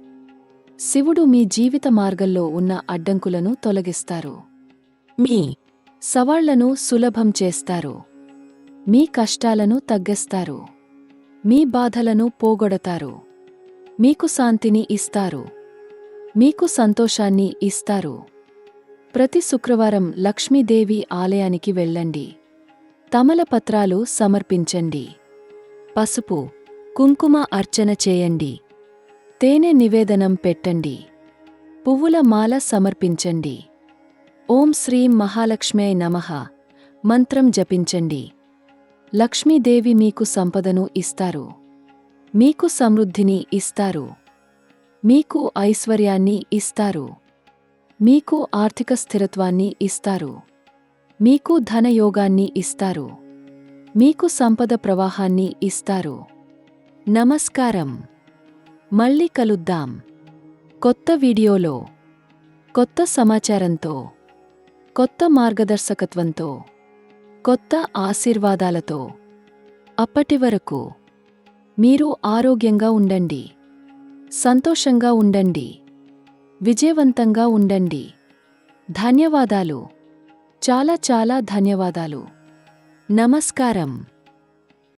శివుడు మీ జీవిత మార్గంలో ఉన్న అడ్డంకులను తొలగిస్తారు. మీ సవాళ్లను సులభం చేస్తారు. మీ కష్టాలను తగ్గిస్తారు. మీ బాధలను పోగొడతారు. మీకు శాంతిని ఇస్తారు. మీకు సంతోషాన్ని ఇస్తారు. ప్రతి శుక్రవారం లక్ష్మీదేవి ఆలయానికి వెళ్ళండి. తమలపత్రాలు సమర్పించండి. పసుపు, కుంకుమ అర్చన చేయండి. తేనె నివేదనం పెట్టండి. పువ్వుల మాల సమర్పించండి. ఓం శ్రీం మహాలక్ష్మ్యై నమః మంత్రం జపించండి. లక్ష్మీదేవి మీకు సంపదను ఇస్తారు. మీకు సమృద్ధిని ఇస్తారు. మీకు ఐశ్వర్యాన్ని ఇస్తారు. మీకు ఆర్థిక స్థిరత్వాన్ని ఇస్తారు. మీకు ధనయోగాన్ని ఇస్తారు. మీకు సంపద ప్రవాహాన్ని ఇస్తారు. నమస్కారం. మళ్ళీ కలుద్దాం. కొత్త వీడియోలో కొత్త సమాచారంతో, కొత్త మార్గదర్శకత్వంతో, కొత్త ఆశీర్వాదాలతో. అప్పటివరకు మీరు ఆరోగ్యంగా ఉండండి. సంతోషంగా ఉండండి. విజయవంతంగా ఉండండి. ధన్యవాదాలు. చాలా చాలా ధన్యవాదాలు. నమస్కారం.